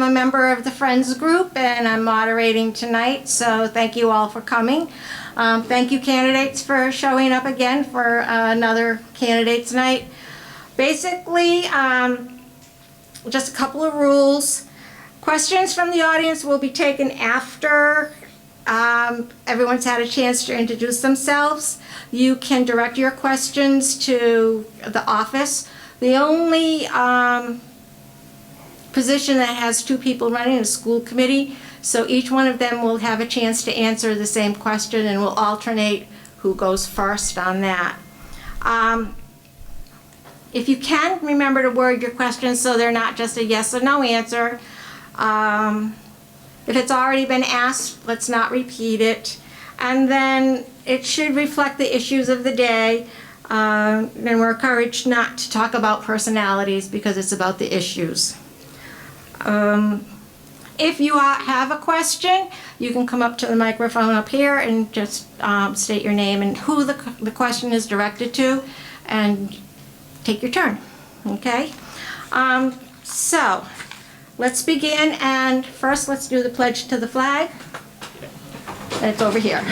a member of the Friends group and I'm moderating tonight, so thank you all for coming. Thank you candidates for showing up again for another candidates night. Basically, just a couple of rules. Questions from the audience will be taken after everyone's had a chance to introduce themselves. You can direct your questions to the office. The only position that has two people running is school committee, so each one of them will have a chance to answer the same question and we'll alternate who goes first on that. If you can, remember to word your questions so they're not just a yes or no answer. If it's already been asked, let's not repeat it. And then it should reflect the issues of the day. And we're encouraged not to talk about personalities because it's about the issues. If you have a question, you can come up to the microphone up here and just state your name and who the question is directed to and take your turn, okay? So let's begin, and first let's do the pledge to the flag. And it's over here.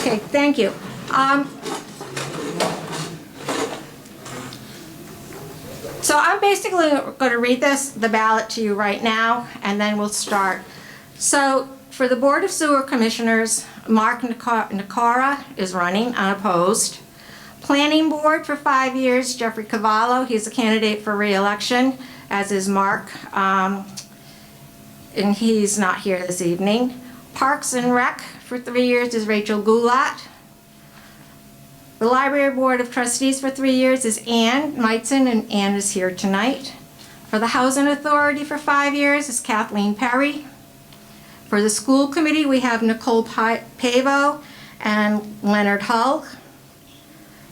Okay, thank you. So I'm basically going to read the ballot to you right now, and then we'll start. So for the Board of Sewer Commissioners, Mark Nicara is running unopposed. Planning Board for 5 years, Jeffrey Cavallo, he's a candidate for re-election, as is Mark, and he's not here this evening. Parks and Rec for 3 years is Rachel Goulat. The Library Board of Trustees for 3 years is Ann Meitzen, and Ann is here tonight. For the Housing Authority for 5 years is Kathleen Perry. For the School Committee, we have Nicole Pavo and Leonard Hull.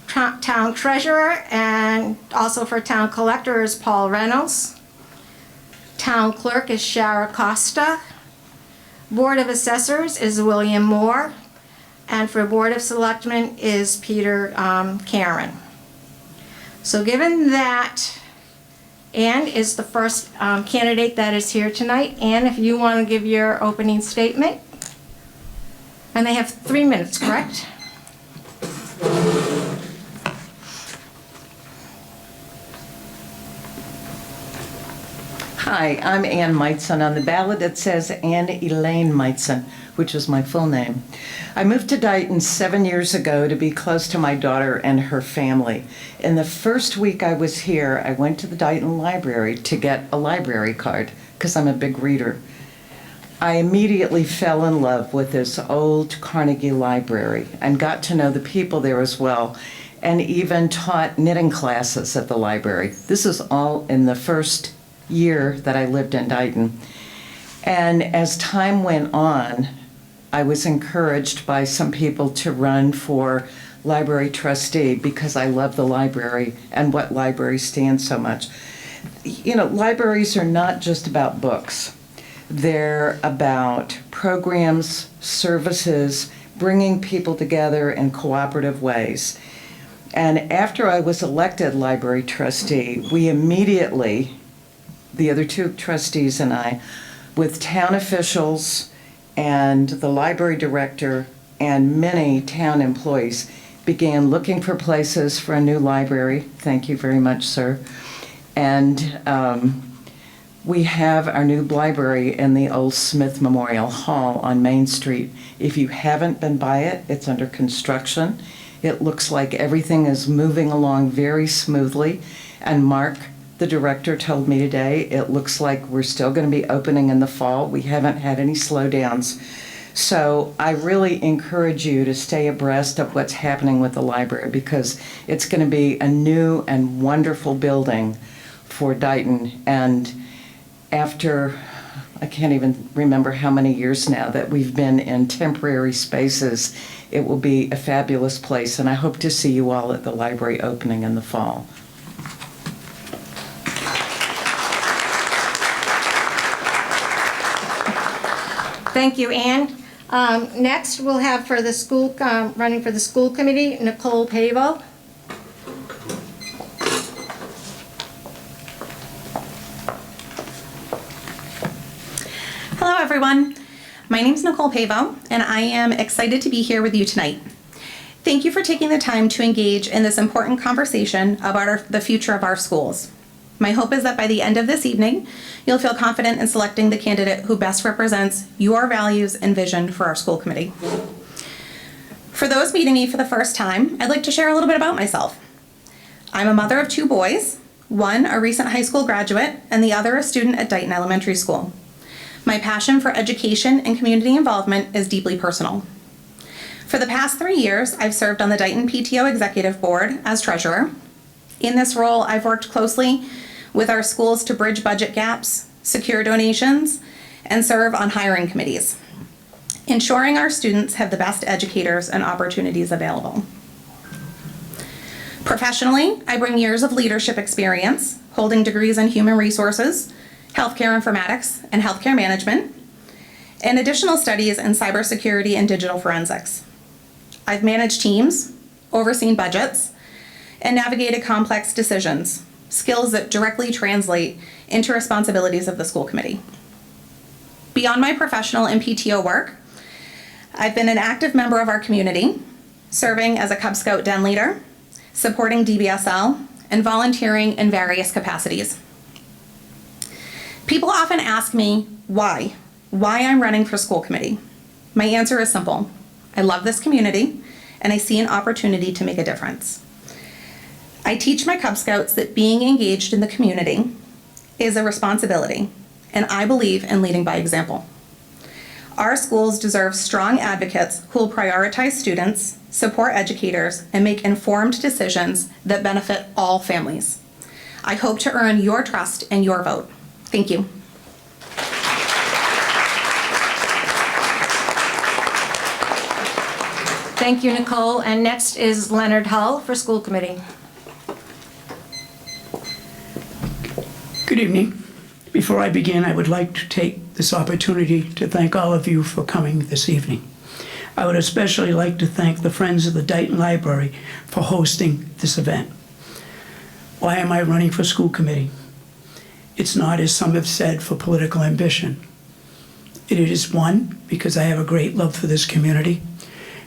Town Treasurer and also for Town Collector is Paul Reynolds. Town Clerk is Shara Costa. Board of Assessors is William Moore. And for Board of Selectmen is Peter Karen. So given that Ann is the first candidate that is here tonight, Ann, if you want to give your opening statement. And they have 3 minutes, correct? Hi, I'm Ann Meitzen. On the ballot it says Ann Elaine Meitzen, which is my full name. I moved to Dighton 7 years ago to be close to my daughter and her family. In the first week I was here, I went to the Dighton Library to get a library card because I'm a big reader. I immediately fell in love with this old Carnegie Library and got to know the people there as well, and even taught knitting classes at the library. This is all in the first year that I lived in Dighton. And as time went on, I was encouraged by some people to run for library trustee because I love the library and what libraries stand so much. You know, libraries are not just about books. They're about programs, services, bringing people together in cooperative ways. And after I was elected library trustee, we immediately, the other two trustees and I, with town officials and the library director and many town employees, began looking for places for a new library. Thank you very much, sir. And we have our new library in the old Smith Memorial Hall on Main Street. If you haven't been by it, it's under construction. It looks like everything is moving along very smoothly. And Mark, the director, told me today it looks like we're still going to be opening in the fall. We haven't had any slowdowns. So I really encourage you to stay abreast of what's happening with the library because it's going to be a new and wonderful building for Dighton. And after, I can't even remember how many years now that we've been in temporary spaces, it will be a fabulous place. And I hope to see you all at the library opening in the fall. Thank you, Ann. Next, we'll have for the school, running for the school committee, Nicole Pavo. Hello, everyone. My name is Nicole Pavo, and I am excited to be here with you tonight. Thank you for taking the time to engage in this important conversation about the future of our schools. My hope is that by the end of this evening, you'll feel confident in selecting the candidate who best represents your values and vision for our school committee. For those meeting me for the first time, I'd like to share a little bit about myself. I'm a mother of 2 boys, one a recent high school graduate and the other a student at Dighton Elementary School. My passion for education and community involvement is deeply personal. For the past 3 years, I've served on the Dighton PTO Executive Board as treasurer. In this role, I've worked closely with our schools to bridge budget gaps, secure donations, and serve on hiring committees, ensuring our students have the best educators and opportunities available. Professionally, I bring years of leadership experience, holding degrees in human resources, healthcare informatics, and healthcare management, and additional studies in cybersecurity and digital forensics. I've managed teams, overseen budgets, and navigated complex decisions, skills that directly translate into responsibilities of the school committee. Beyond my professional and PTO work, I've been an active member of our community, serving as a Cub Scout den leader, supporting DBSL, and volunteering in various capacities. People often ask me why I'm running for school committee. My answer is simple. I love this community, and I see an opportunity to make a difference. I teach my Cub Scouts that being engaged in the community is a responsibility, and I believe in leading by example. Our schools deserve strong advocates who will prioritize students, support educators, and make informed decisions that benefit all families. I hope to earn your trust and your vote. Thank you. Thank you, Nicole. And next is Leonard Hull for school committee. Good evening. Before I begin, I would like to take this opportunity to thank all of you for coming this evening. I would especially like to thank the Friends of the Dighton Library for hosting this event. Why am I running for school committee? It's not, as some have said, for political ambition. It is, 1, because I have a great love for this community,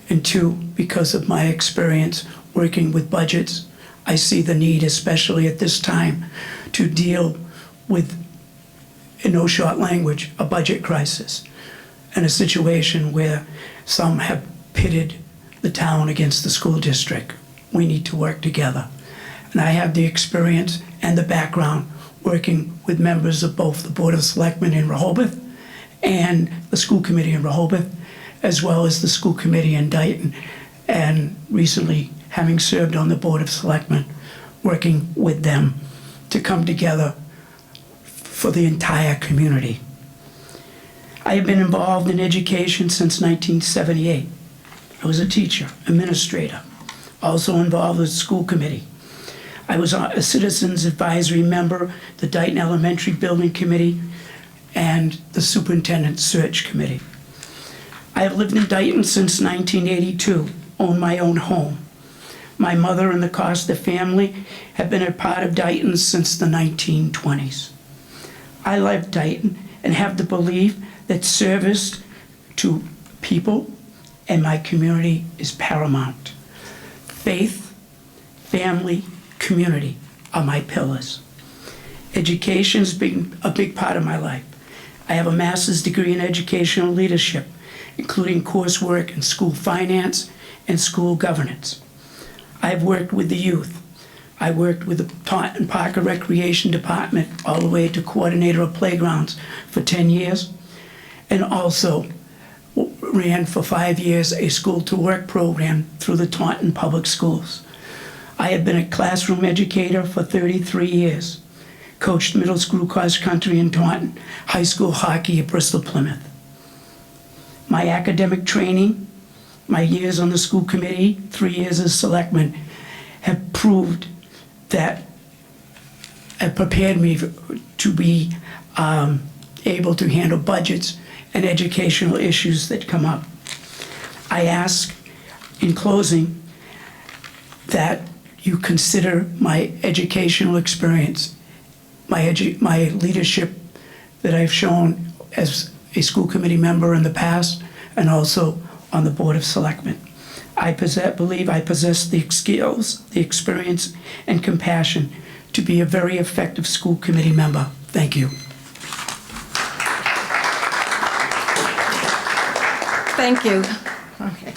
and 2, because of my experience working with budgets. I see the need, especially at this time, to deal with, in no short language, a budget crisis and a situation where some have pitted the town against the school district. We need to work together. And I have the experience and the background working with members of both the Board of Selectmen in Rehoboth and the school committee in Rehoboth, as well as the school committee in Dighton, and recently having served on the Board of Selectmen, working with them to come together for the entire community. I have been involved in education since 1978. I was a teacher, administrator, also involved with the school committee. I was a citizens advisory member, the Dighton Elementary Building Committee, and the Superintendent Search Committee. I have lived in Dighton since 1982, owned my own home. My mother and the Costa family have been a part of Dighton since the 1920s. I love Dighton and have the belief that service to people and my community is paramount. Faith, family, community are my pillars. Education's been a big part of my life. I have a master's degree in educational leadership, including coursework in school finance and school governance. I've worked with the youth. I worked with the Taunton Park and Recreation Department all the way to coordinator of playgrounds for 10 years, and also ran for 5 years a school-to-work program through the Taunton Public Schools. I have been a classroom educator for 33 years, coached middle school cross-country in Taunton, high school hockey at Bristol Plymouth. My academic training, my years on the school committee, 3 years as selectman, have proved that have prepared me to be able to handle budgets and educational issues that come up. I ask, in closing, that you consider my educational experience, my leadership that I've shown as a school committee member in the past and also on the Board of Selectmen. I believe I possess the skills, the experience, and compassion to be a very effective school committee member. Thank you. Thank you. Okay.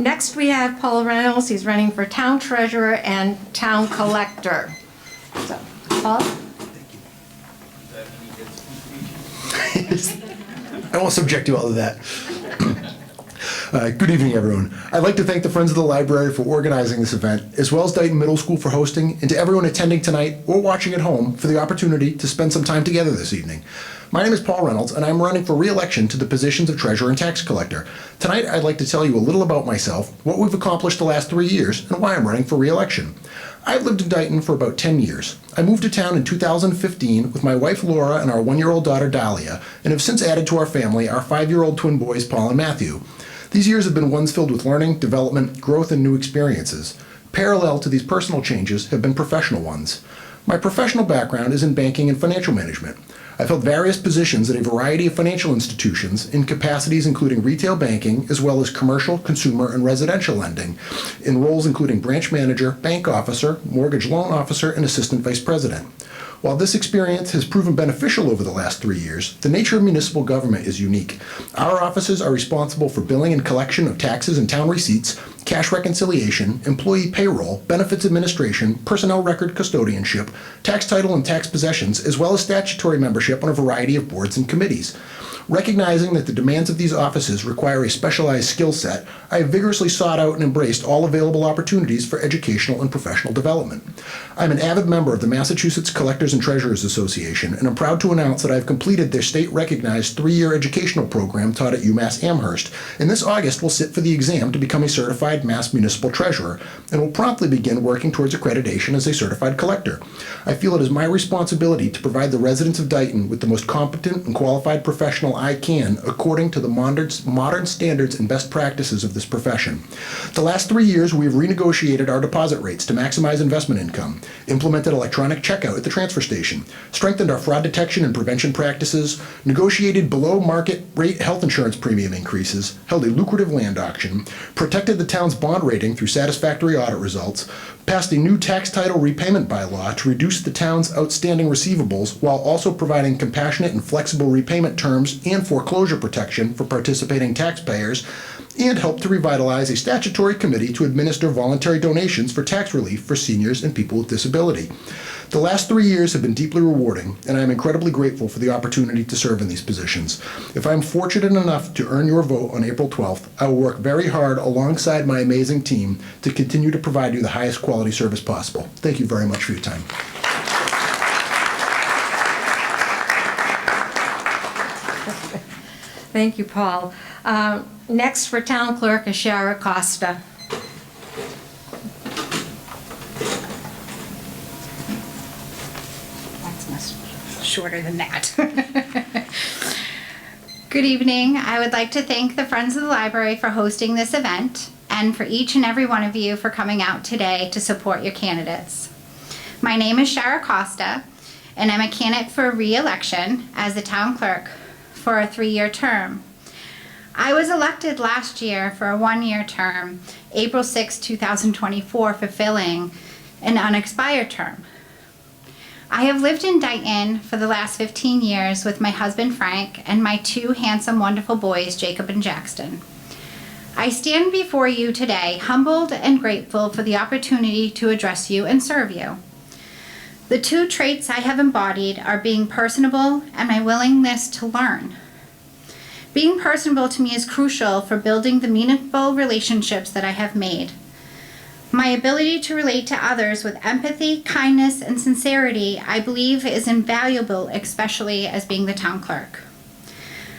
Next, we have Paul Reynolds. He's running for Town Treasurer and Town Collector. So, Paul? I won't subject you all to that. Good evening, everyone. I'd like to thank the Friends of the Library for organizing this event, as well as Dighton Middle School for hosting, and to everyone attending tonight or watching at home for the opportunity to spend some time together this evening. My name is Paul Reynolds, and I'm running for re-election to the positions of Treasurer and Tax Collector. Tonight, I'd like to tell you a little about myself, what we've accomplished the last 3 years, and why I'm running for re-election. I've lived in Dighton for about 10 years. I moved to town in 2015 with my wife Laura and our 1-year-old daughter Dahlia, and have since added to our family our 5-year-old twin boys Paul and Matthew. These years have been ones filled with learning, development, growth, and new experiences. Parallel to these personal changes have been professional ones. My professional background is in banking and financial management. I've held various positions at a variety of financial institutions in capacities including retail banking, as well as commercial, consumer, and residential lending, in roles including branch manager, bank officer, mortgage loan officer, and assistant vice president. While this experience has proven beneficial over the last 3 years, the nature of municipal government is unique. Our offices are responsible for billing and collection of taxes and town receipts, cash reconciliation, employee payroll, benefits administration, personnel record custodianship, tax title and tax possessions, as well as statutory membership on a variety of boards and committees. Recognizing that the demands of these offices require a specialized skill set, I have vigorously sought out and embraced all available opportunities for educational and professional development. I'm an avid member of the Massachusetts Collectors and Treasurers Association, and I'm proud to announce that I've completed their state-recognized 3-year educational program taught at UMass Amherst, and this August will sit for the exam to become a certified Mass Municipal Treasurer, and will promptly begin working towards accreditation as a certified collector. I feel it is my responsibility to provide the residents of Dighton with the most competent and qualified professional I can, according to the modern standards and best practices of this profession. The last 3 years, we have renegotiated our deposit rates to maximize investment income, implemented electronic checkout at the transfer station, strengthened our fraud detection and prevention practices, negotiated below-market rate health insurance premium increases, held a lucrative land auction, protected the town's bond rating through satisfactory audit results, passed a new tax title repayment bylaw to reduce the town's outstanding receivables while also providing compassionate and flexible repayment terms and foreclosure protection for participating taxpayers, and helped to revitalize a statutory committee to administer voluntary donations for tax relief for seniors and people with disability. The last 3 years have been deeply rewarding, and I am incredibly grateful for the opportunity to serve in these positions. If I am fortunate enough to earn your vote on April 12th, I will work very hard alongside my amazing team to continue to provide you the highest quality service possible. Thank you very much for your time. Thank you, Paul. Next for Town Clerk is Shara Costa. That's much shorter than that. Good evening. I would like to thank the Friends of the Library for hosting this event and for each and every one of you for coming out today to support your candidates. My name is Shara Costa, and I'm a candidate for re-election as the Town Clerk for a 3-year term. I was elected last year for a 1-year term, April 6, 2024, fulfilling an unexpired term. I have lived in Dighton for the last 15 years with my husband Frank and my 2 handsome, wonderful boys, Jacob and Jackson. I stand before you today humbled and grateful for the opportunity to address you and serve you. The 2 traits I have embodied are being personable and my willingness to learn. Being personable to me is crucial for building the meaningful relationships that I have made. My ability to relate to others with empathy, kindness, and sincerity, I believe, is invaluable, especially as being the town clerk.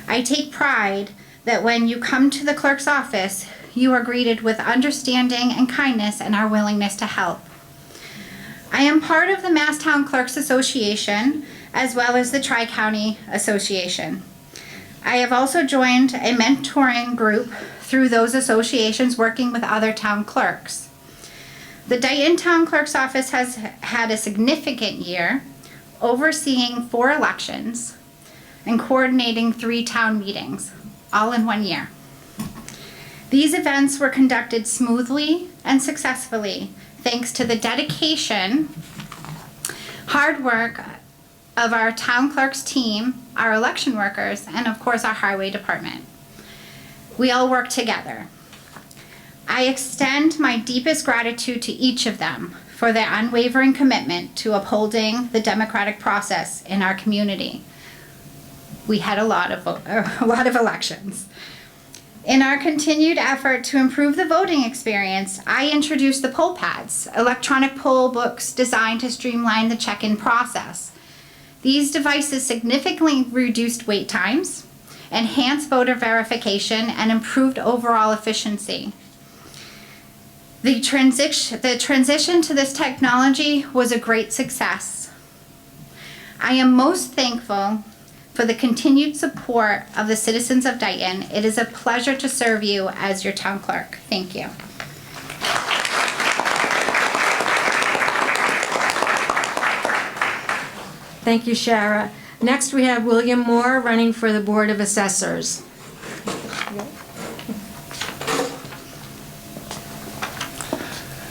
I take pride that when you come to the clerk's office, you are greeted with understanding and kindness and our willingness to help. I am part of the Mass Town Clerks Association, as well as the Tri-County Association. I have also joined a mentoring group through those associations working with other town clerks. The Dighton Town Clerk's Office has had a significant year, overseeing 4 elections and coordinating 3 town meetings, all in 1 year. These events were conducted smoothly and successfully thanks to the dedication, hard work of our town clerk's team, our election workers, and of course our highway department. We all work together. I extend my deepest gratitude to each of them for their unwavering commitment to upholding the democratic process in our community. We had a lot of elections. In our continued effort to improve the voting experience, I introduced the poll pads, electronic poll books designed to streamline the check-in process. These devices significantly reduced wait times, enhanced voter verification, and improved overall efficiency. The transition to this technology was a great success. I am most thankful for the continued support of the citizens of Dighton. It is a pleasure to serve you as your town clerk. Thank you. Thank you, Shara. Next, we have William Moore running for the Board of Assessors.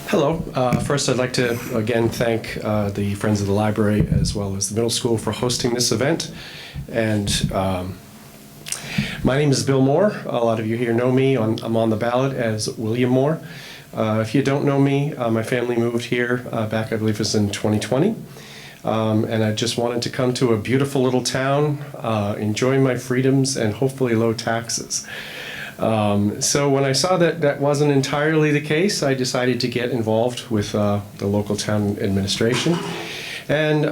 Hello. First, I'd like to again thank the Friends of the Library as well as the middle school for hosting this event. And my name is Bill Moore. A lot of you here know me. I'm on the ballot as William Moore. If you don't know me, my family moved here back, I believe it was in 2020. And I just wanted to come to a beautiful little town, enjoy my freedoms, and hopefully low taxes. So when I saw that that wasn't entirely the case, I decided to get involved with the local town administration and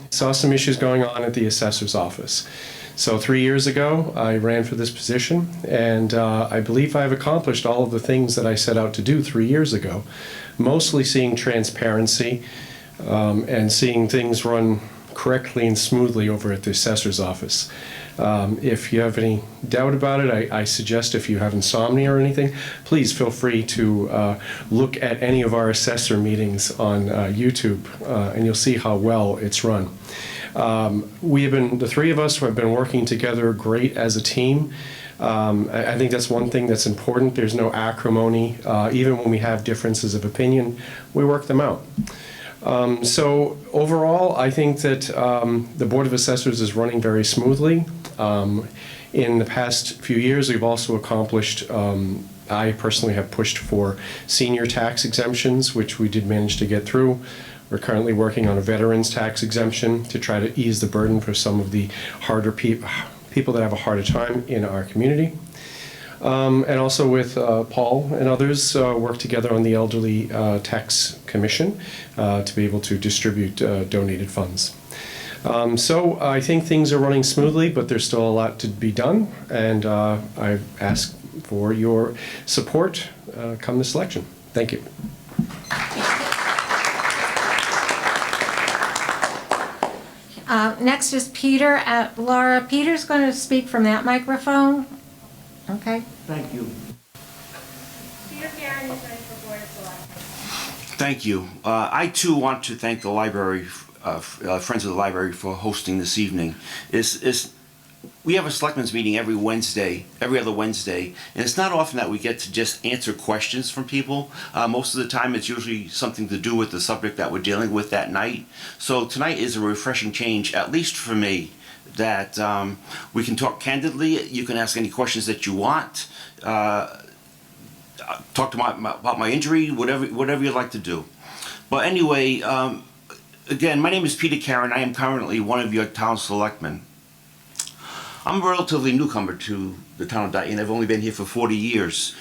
saw some issues going on at the assessor's office. So 3 years ago, I ran for this position, and I believe I've accomplished all of the things that I set out to do 3 years ago, mostly seeing transparency and seeing things run correctly and smoothly over at the assessor's office. If you have any doubt about it, I suggest if you have insomnia or anything, please feel free to look at any of our assessor meetings on YouTube, and you'll see how well it's run. The 3 of us have been working together great as a team. I think that's one thing that's important. There's no acrimony. Even when we have differences of opinion, we work them out. So overall, I think that the Board of Assessors is running very smoothly. In the past few years, we've also accomplished, I personally have pushed for senior tax exemptions, which we did manage to get through. We're currently working on a veterans tax exemption to try to ease the burden for some of the harder people that have a harder time in our community. And also with Paul and others, work together on the Elderly Tax Commission to be able to distribute donated funds. So I think things are running smoothly, but there's still a lot to be done, and I ask for your support come this election. Thank you. Next is Peter. Laura, Peter's going to speak from that microphone. Okay. Thank you. Peter Karen is ready for Board of Selectmen. Thank you. I too want to thank the library, Friends of the Library, for hosting this evening. We have a selectmen's meeting every other Wednesday, and it's not often that we get to just answer questions from people. Most of the time it's usually something to do with the subject that we're dealing with that night. So tonight is a refreshing change, at least for me, that we can talk candidly. You can ask any questions that you want. Talk to about my injury, whatever you'd like to do. But anyway, again, my name is Peter Karen. I am currently one of your town selectmen. I'm a relatively newcomer to the town of Dighton. I've only been here for 40 years.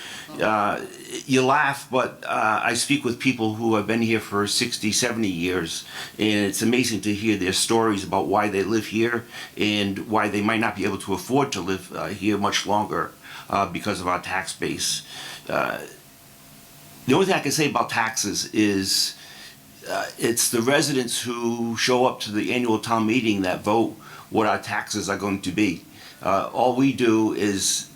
You laugh, but I speak with people who have been here for 60, 70 years, and it's amazing to hear their stories about why they live here and why they might not be able to afford to live here much longer because of our tax base. The only thing I can say about taxes is it's the residents who show up to the annual town meeting that vote what our taxes are going to be. All we do is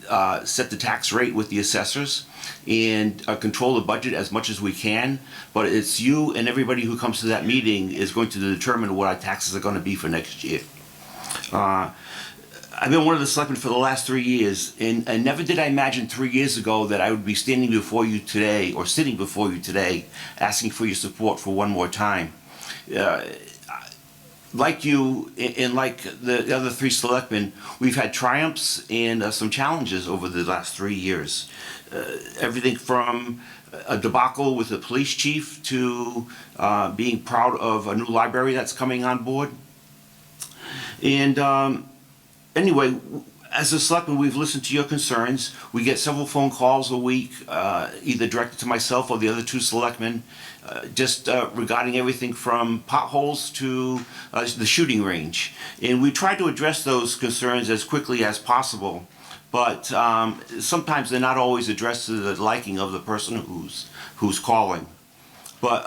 set the tax rate with the assessors and control the budget as much as we can, but it's you and everybody who comes to that meeting is going to determine what our taxes are going to be for next year. I've been one of the selectmen for the last 3 years, and never did I imagine 3 years ago that I would be standing before you today, or sitting before you today, asking for your support for one more time. Like you, and like the other 3 selectmen, we've had triumphs and some challenges over the last 3 years. Everything from a debacle with the police chief to being proud of a new library that's coming on board. And anyway, as a selectman, we've listened to your concerns. We get several phone calls a week, either directed to myself or the other 2 selectmen, just regarding everything from potholes to the shooting range. And we try to address those concerns as quickly as possible, but sometimes they're not always addressed to the liking of the person who's calling. But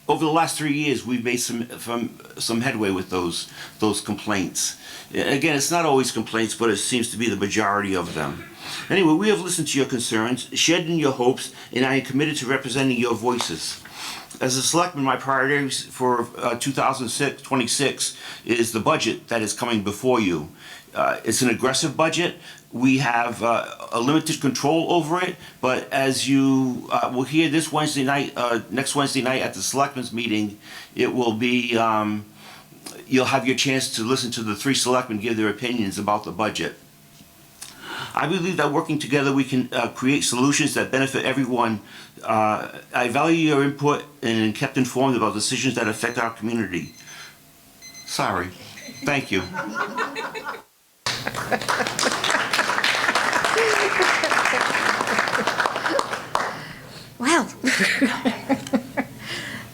over the last 3 years, we've made some headway with those complaints. Again, it's not always complaints, but it seems to be the majority of them. Anyway, we have listened to your concerns, shared in your hopes, and I am committed to representing your voices. As a selectman, my priorities for 2026 is the budget that is coming before you. It's an aggressive budget. We have a limited control over it, but as you will hear this Wednesday night, next Wednesday night at the selectmen's meeting, it will be, you'll have your chance to listen to the 3 selectmen give their opinions about the budget. I believe that working together we can create solutions that benefit everyone. I value your input and am kept informed about decisions that affect our community. Sorry. Thank you. Well,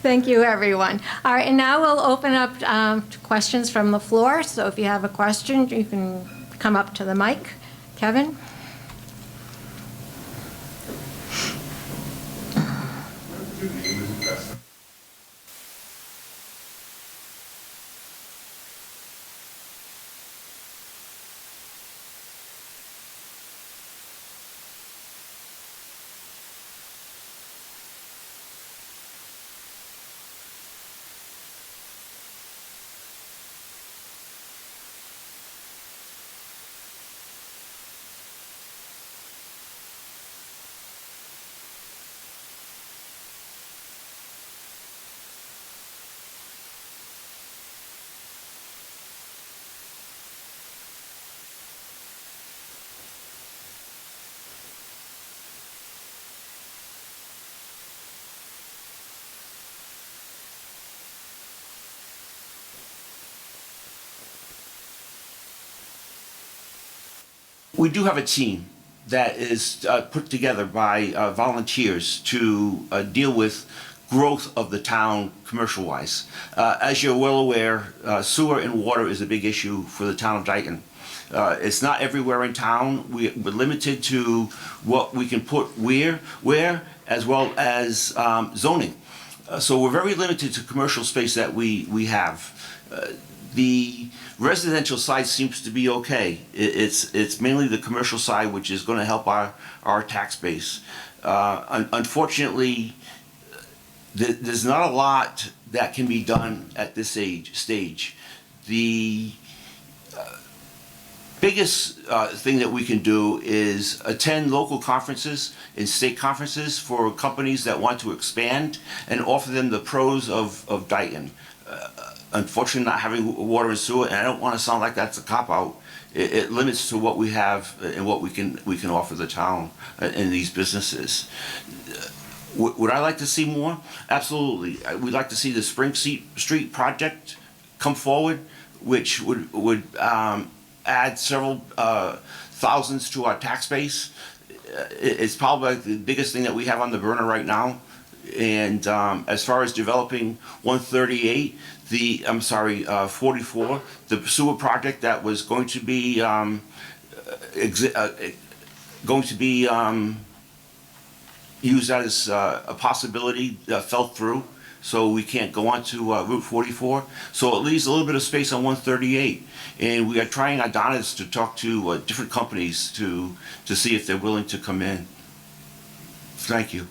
thank you, everyone. All right, and now we'll open up to questions from the floor. So if you have a question, you can come up to the mic. Kevin? We do have a team that is put together by volunteers to deal with growth of the town commercial-wise. As you're well aware, sewer and water is a big issue for the town of Dighton. It's not everywhere in town. We're limited to what we can put where, as well as zoning. So we're very limited to commercial space that we have. The residential side seems to be okay. It's mainly the commercial side which is going to help our tax base. Unfortunately, there's not a lot that can be done at this stage. The biggest thing that we can do is attend local conferences and state conferences for companies that want to expand and offer them the pros of Dighton. Unfortunately, not having water and sewer, and I don't want to sound like that's a cop-out, it limits to what we have and what we can offer the town and these businesses. Would I like to see more? Absolutely. We'd like to see the Spring Street project come forward, which would add several thousands to our tax base. It's probably the biggest thing that we have on the burner right now. And as far as developing 138, 44, the sewer project that was going to be used as a possibility fell through. so we can't go onto Route 44. So it leaves a little bit of space on 138. And we are trying our darndest to talk to different companies to see if they're willing to come in. Thank you.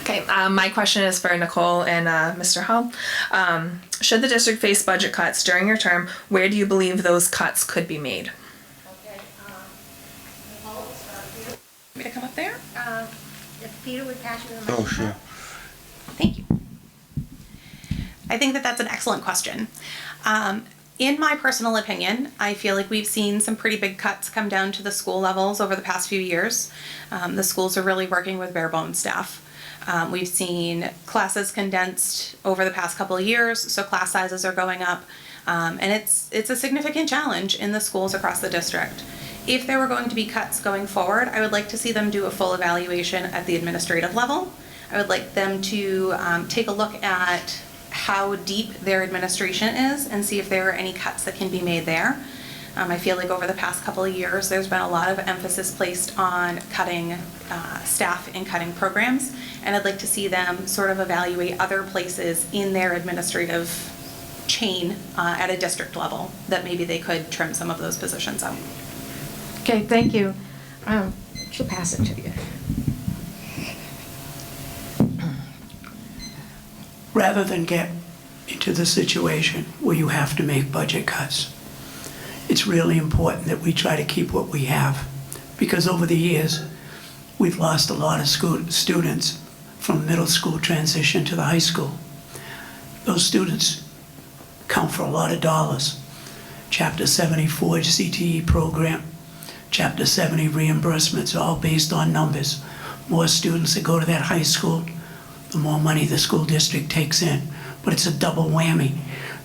Okay, my question is for Nicole and Mr. Hall. Should the district face budget cuts during your term, where do you believe those cuts could be made? Okay, Nicole, we'll start with you. Want me to come up there? If Peter would pass you the Oh, microphone. sure. Thank you. I think that that's an excellent question. In my personal opinion, I feel like we've seen some pretty big cuts come down to the school levels over the past few years. The schools are really working with bare bones staff. We've seen classes condensed over the past couple of years, so class sizes are going up. And it's a significant challenge in the schools across the district. If there were going to be cuts going forward, I would like to see them do a full evaluation at the administrative level. I would like them to take a look at how deep their administration is and see if there are any cuts that can be made there. I feel like over the past couple of years, there's been a lot of emphasis placed on cutting staff and cutting programs, and I'd like to see them sort of evaluate other places in their administrative chain at a district level that maybe they could trim some of those positions out. Okay, thank you. She'll pass it to you. Rather than get into the situation where you have to make budget cuts, it's really important that we try to keep what we have, because over the years, we've lost a lot of students from middle school transition to the high school. Those students count for a lot of dollars. Chapter 74 CTE program, Chapter 70 reimbursements, all based on numbers. More students that go to that high school, the more money the school district takes in. But it's a double whammy,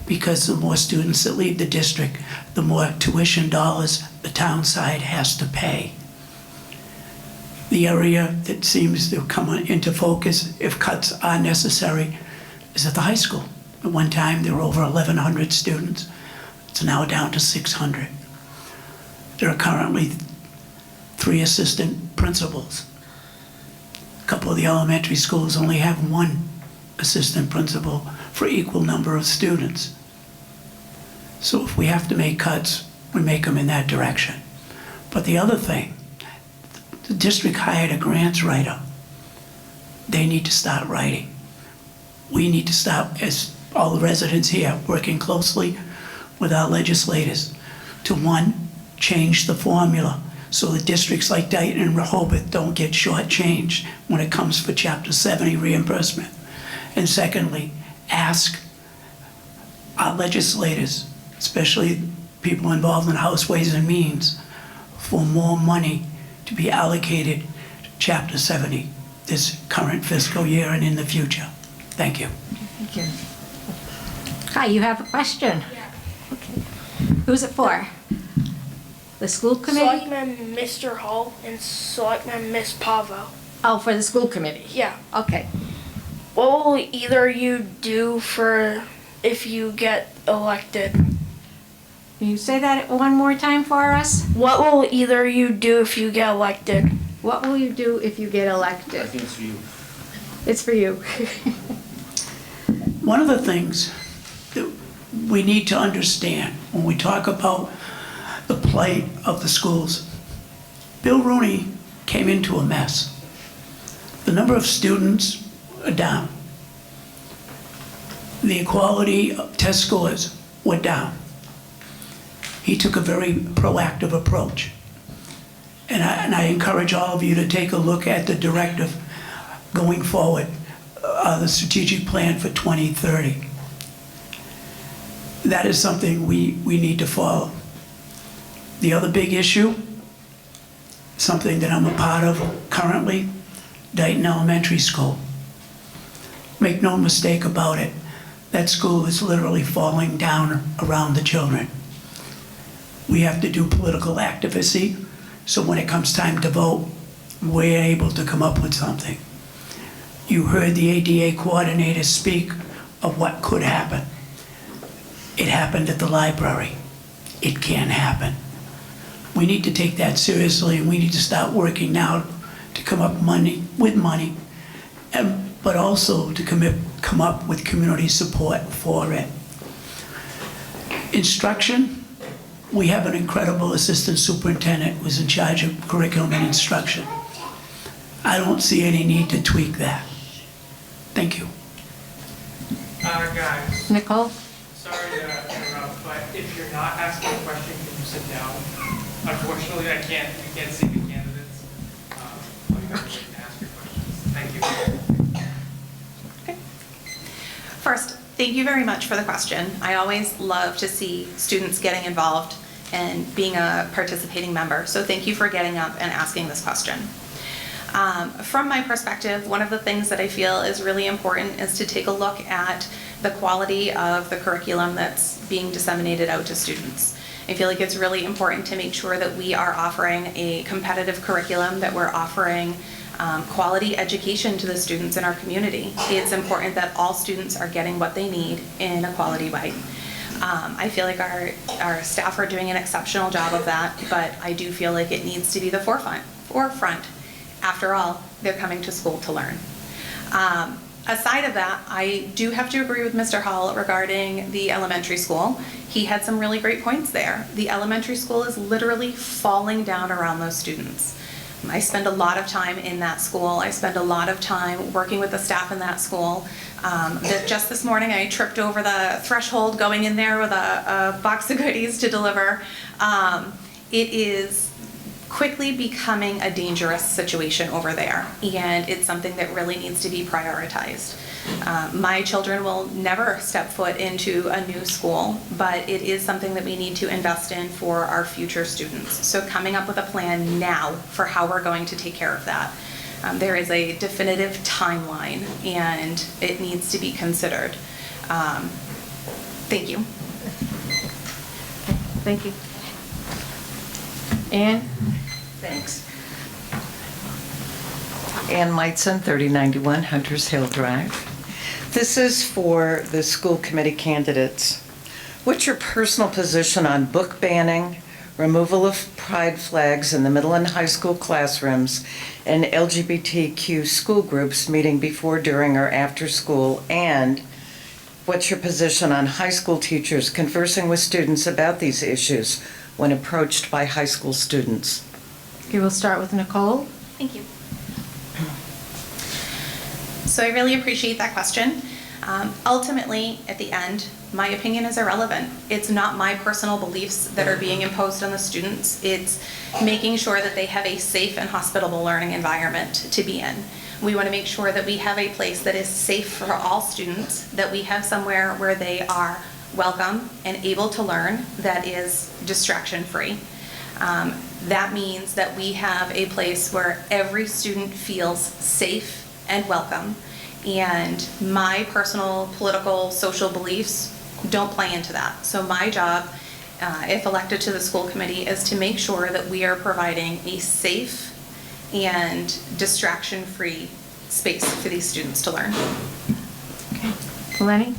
because the more students that leave the district, the more tuition dollars the town side has to pay. The area that seems to come into focus, if cuts are necessary, is at the high school. At one time, there were over 1,100 students. It's now down to 600. There are currently 3 assistant principals. A couple of the elementary schools only have 1 assistant principal for equal number of students. So if we have to make cuts, we make them in that direction. But the other thing, the district hired a grants writer. They need to start writing. We need to start, as all the residents here, working closely with our legislators to, 1, change the formula so the districts like Dighton and Rehoboth don't get shortchanged when it comes for Chapter 70 reimbursement. And secondly, ask our legislators, especially people involved in House Ways and Means, for more money to be allocated to Chapter 70 this current fiscal year and in the future. Thank you. Thank you. Hi, you have a question? Yeah. Okay. Who's it for? The school committee? Selectman Mr. Hall and Selectman Miss Pavo. Oh, for the school committee? Yeah. Okay. What will either you do for if you get elected? Can you say that one more time for us? What will either you do if you get elected? What will you do if you get elected? I think it's for you. It's for you. One of the things that we need to understand when we talk about the plight of the schools, Bill Rooney came into a mess. The number of students are down. The equality of test scores were down. He took a very proactive approach. And I encourage all of you to take a look at the directive going forward, the strategic plan for 2030. That is something we need to follow. The other big issue, something that I'm a part of currently, Dighton Elementary School. Make no mistake about it, that school is literally falling down around the children. We have to do political activism, so when it comes time to vote, we're able to come up with something. You heard the ADA coordinator speak of what could happen. It happened at the library. It can happen. We need to take that seriously, and we need to start working now to come up with money, but also to come up with community support for it. Instruction, we have an incredible assistant superintendent who's in charge of curriculum and instruction. I don't see any need to tweak that. Thank you. Guys, Nicole? sorry to interrupt, but if you're not asking a question, can you sit down? Unfortunately, we can't see the candidates. All you guys can ask your questions. Thank you. First, thank you very much for the question. I always love to see students getting involved and being a participating member. So thank you for getting up and asking this question. From my perspective, one of the things that I feel is really important is to take a look at the quality of the curriculum that's being disseminated out to students. I feel like it's really important to make sure that we are offering a competitive curriculum, that we're offering quality education to the students in our community. It's important that all students are getting what they need in a quality way. I feel like our staff are doing an exceptional job of that, but I do feel like it needs to be the forefront. After all, they're coming to school to learn. Aside of that, I do have to agree with Mr. Hall regarding the elementary school. He had some really great points there. The elementary school is literally falling down around those students. I spend a lot of time in that school. I spend a lot of time working with the staff in that school. Just this morning, I tripped over the threshold going in there with a box of goodies to deliver. It is quickly becoming a dangerous situation over there, and it's something that really needs to be prioritized. My children will never step foot into a new school, but it is something that we need to invest in for our future students. So coming up with a plan now for how we're going to take care of that. There is a definitive timeline, and it needs to be considered. Thank you. Thank you. Ann? Thanks. Ann Meitzen, 3091 Hunters Hill Drive. This is for the school committee candidates. What's your personal position on book banning, removal of pride flags in the middle and high school classrooms, and LGBTQ school groups meeting before, during, or after school? And what's your position on high school teachers conversing with students about these issues when approached by high school students? Okay, we'll start with Nicole. Thank you. So I really appreciate that question. Ultimately, at the end, my opinion is irrelevant. It's not my personal beliefs that are being imposed on the students. It's making sure that they have a safe and hospitable learning environment to be in. We want to make sure that we have a place that is safe for all students, that we have somewhere where they are welcome and able to learn that is distraction-free. That means that we have a place where every student feels safe and welcome, and my personal political, social beliefs don't play into that. So my job, if elected to the school committee, is to make sure that we are providing a safe and distraction-free space for these students to learn. Okay. Lenny?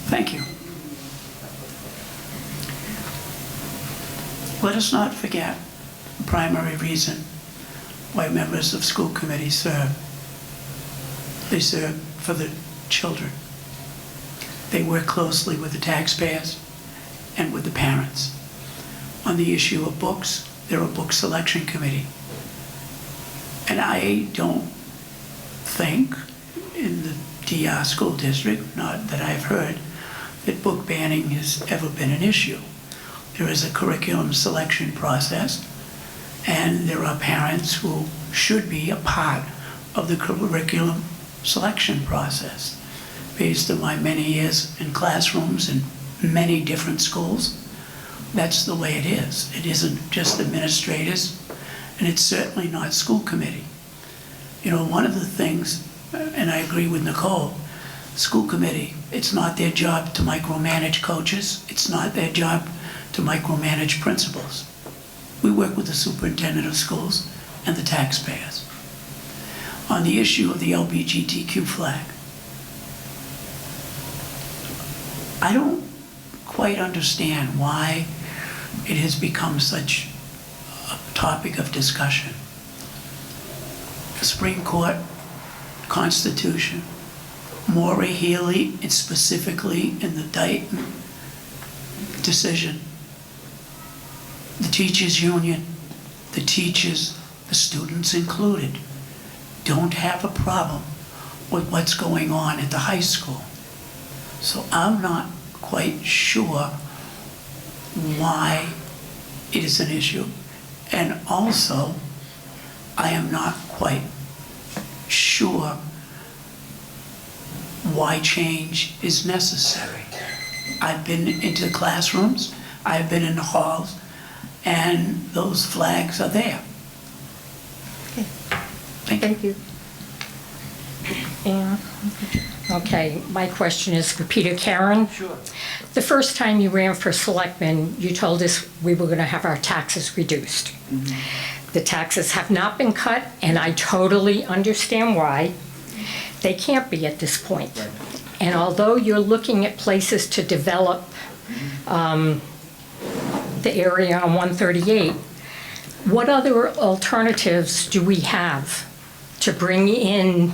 Thank you. Let us not forget the primary reason why members of school committees serve. They serve for the children. They work closely with the taxpayers and with the parents. On the issue of books, they're a book selection committee. And I don't think in the DR school district, not that I've heard, that book banning has ever been an issue. There is a curriculum selection process, and there are parents who should be a part of the curriculum selection process. Based on my many years in classrooms in many different schools, that's the way it is. It isn't just administrators, and it's certainly not school committee. You know, one of the things, and I agree with Nicole, school committee, it's not their job to micromanage coaches. It's not their job to micromanage principals. We work with the superintendent of schools and the taxpayers. On the issue of the LGBTQ flag, I don't quite understand why it has become such a topic of discussion. The Supreme Court, Constitution, Maura Healey, and specifically in the Dighton decision, the teachers' union, the teachers, the students included, don't have a problem with what's going on at the high school. So I'm not quite sure why it is an issue. And also, I am not quite sure why change is necessary. I've been into classrooms, I've been in the halls, and those flags are there. Thank you. Yeah. Okay, my question is for Peter Karen. Sure. The first time you ran for selectman, you told us we were going to have our taxes reduced. Mm-hmm. The taxes have not been cut, and I totally understand why. They can't be at this point. Right. And although you're looking at places to develop the area on 138, what other alternatives do we have to bring in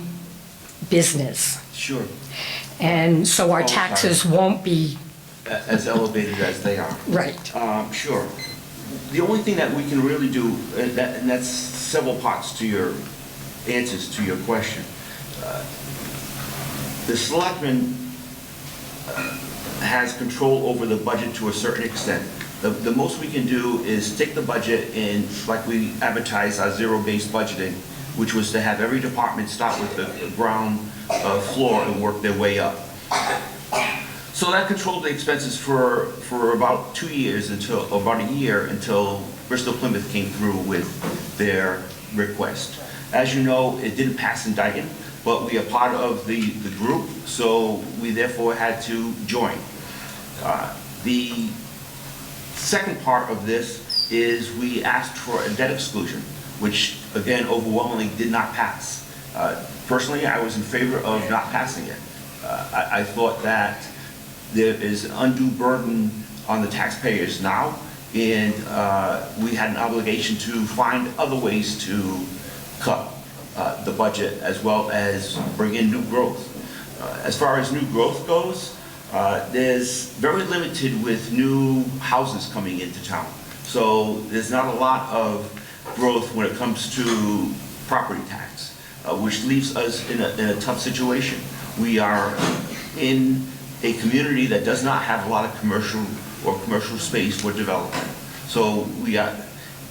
business? Sure. And so our taxes won't be... As elevated as they are. Right. Sure. The only thing that we can really do, and that's several parts to your answers to your question. The selectman has control over the budget to a certain extent. The most we can do is take the budget and, like we advertise our zero-based budgeting, which was to have every department start with the ground floor and work their way up. So that controlled the expenses for about 2 years about a year until Bristol Plymouth came through with their request. As you know, it didn't pass in Dighton, but we are part of the group, so we therefore had to join. The second part of this is we asked for a debt exclusion, which again overwhelmingly did not pass. Personally, I was in favor of not passing it. I thought that there is an undue burden on the taxpayers now, and we had an obligation to find other ways to cut the budget as well as bring in new growth. As far as new growth goes, there's very limited with new houses coming into town. So there's not a lot of growth when it comes to property tax, which leaves us in a tough situation. We are in a community that does not have a lot of commercial space for development. So we are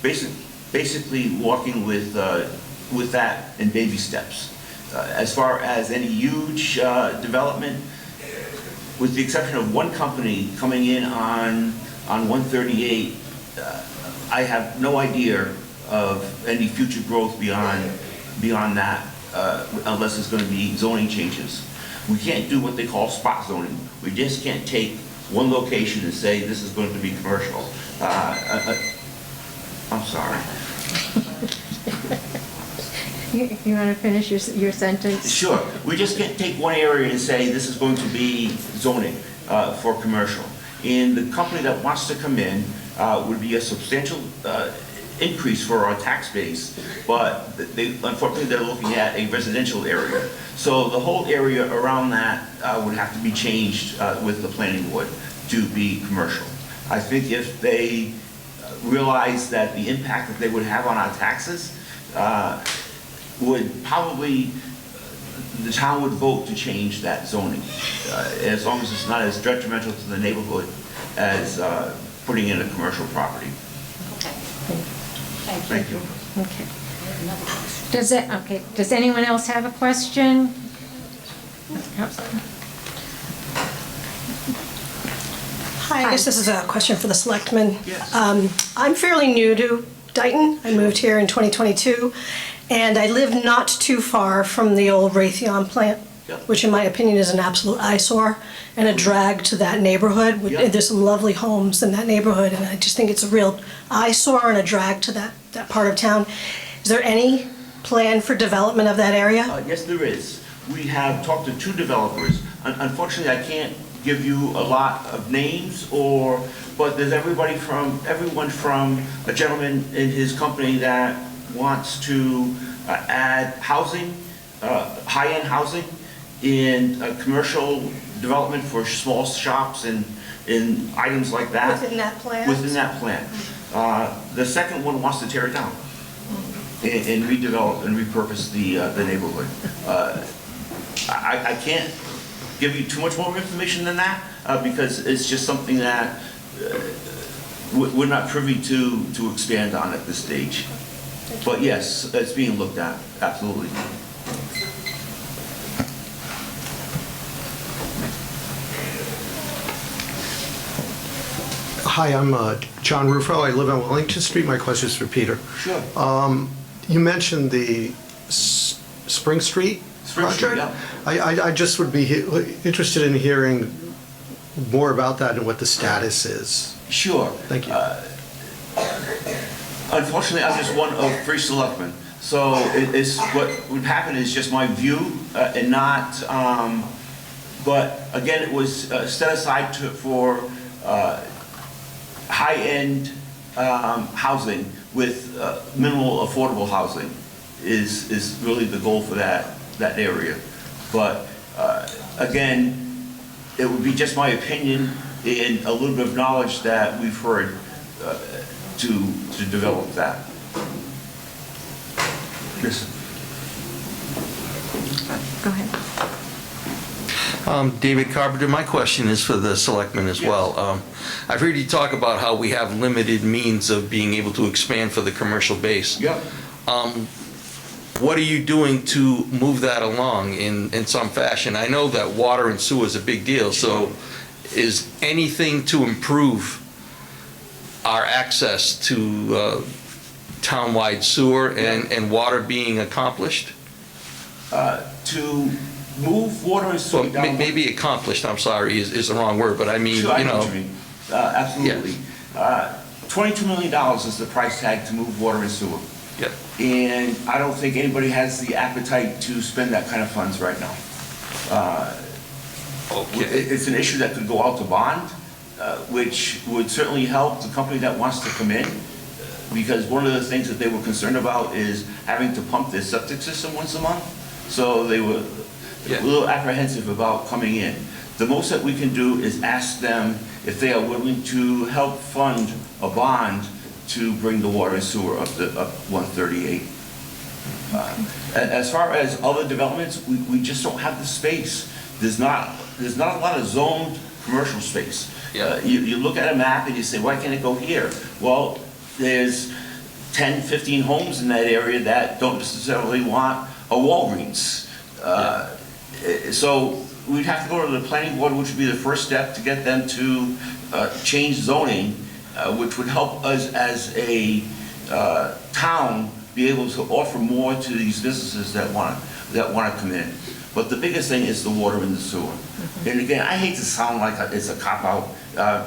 basically walking with that in baby steps. As far as any huge development, with the exception of one company coming in on 138, I have no idea of any future growth beyond that, unless there's going to be zoning changes. We can't do what they call spot zoning. We just can't take one location and say this is going to be commercial. I'm sorry. You want to finish your sentence? Sure. We just can't take one area and say this is going to be zoning for commercial. And the company that wants to come in would be a substantial increase for our tax base, but unfortunately they're looking at a residential area. So the whole area around that would have to be changed with the planning board to be commercial. I think if they realize that the impact that they would have on our taxes would probably, the town would vote to change that zoning, as long as it's not as detrimental to the neighborhood as putting in a commercial property. Thank you. Okay. Does anyone else have a question? Hi, I guess this is a question for the selectmen. Yes. I'm fairly new to Dighton. I moved here in 2022, and I live not too far from the old Raytheon plant, which in my opinion is an absolute eyesore and a drag to that neighborhood. There's some lovely homes in that neighborhood, and I just think it's a real eyesore and a drag to that part of town. Is there any plan for development of that area? Yes, there is. We have talked to 2 developers. Unfortunately, I can't give you a lot of names, but there's everyone from a gentleman in his company that wants to add housing, high-end housing in commercial development for small shops and items like that. Within that plan? Within that plan. The second one wants to tear it down and redevelop and repurpose the neighborhood. I can't give you too much more information than that because it's just something that we're not privy to expand on at this stage. But yes, it's being looked at, absolutely. Hi, I'm John Ruffo. I live on Wellington Street. My question is for Peter. Sure. You mentioned the Spring Street project. Yeah. I just would be interested in hearing more about that and what the status is. Sure. Thank you. Unfortunately, I'm just one of 3 selectmen. So what would happen is just my view and not, but again, it was set aside for high-end housing with minimal affordable housing is really the goal for that area. But again, it would be just my opinion and a little bit of knowledge that we've heard to develop that. Yes. Go ahead. David Carpenter, my question is for the selectmen as well. I've heard you talk about how we have limited means of being able to expand for the commercial base. Yeah. What are you doing to move that along in some fashion? I know that water and sewer is a big deal, so is anything to improve our access to town-wide sewer and water being accomplished? To move water and sewer Well, down. maybe accomplished, I'm sorry, is the wrong word, but I mean, Sure, I you know know. what you mean. Absolutely. $22 million is the price tag to move water and sewer. Yeah. And I don't think anybody has the appetite to spend that kind of funds right now. Okay. It's an issue that could go out to bond, which would certainly help the company that wants to come in, because one of the things that they were concerned about is having to pump their septic system once a month. So they were a little apprehensive about coming in. The most that we can do is ask them if they are willing to help fund a bond to bring the water and sewer up 138. As far as other developments, we just don't have the space. There's not a lot of zoned commercial space. You look at a map and you say, why can't it go here? Well, there's 10, 15 homes in that area that don't necessarily want a Walgreens. So we'd have to go to the planning board, which would be the first step to get them to change zoning, which would help us as a town be able to offer more to these businesses that want to come in. But the biggest thing is the water and the sewer. And again, I hate to sound like it's a cop-out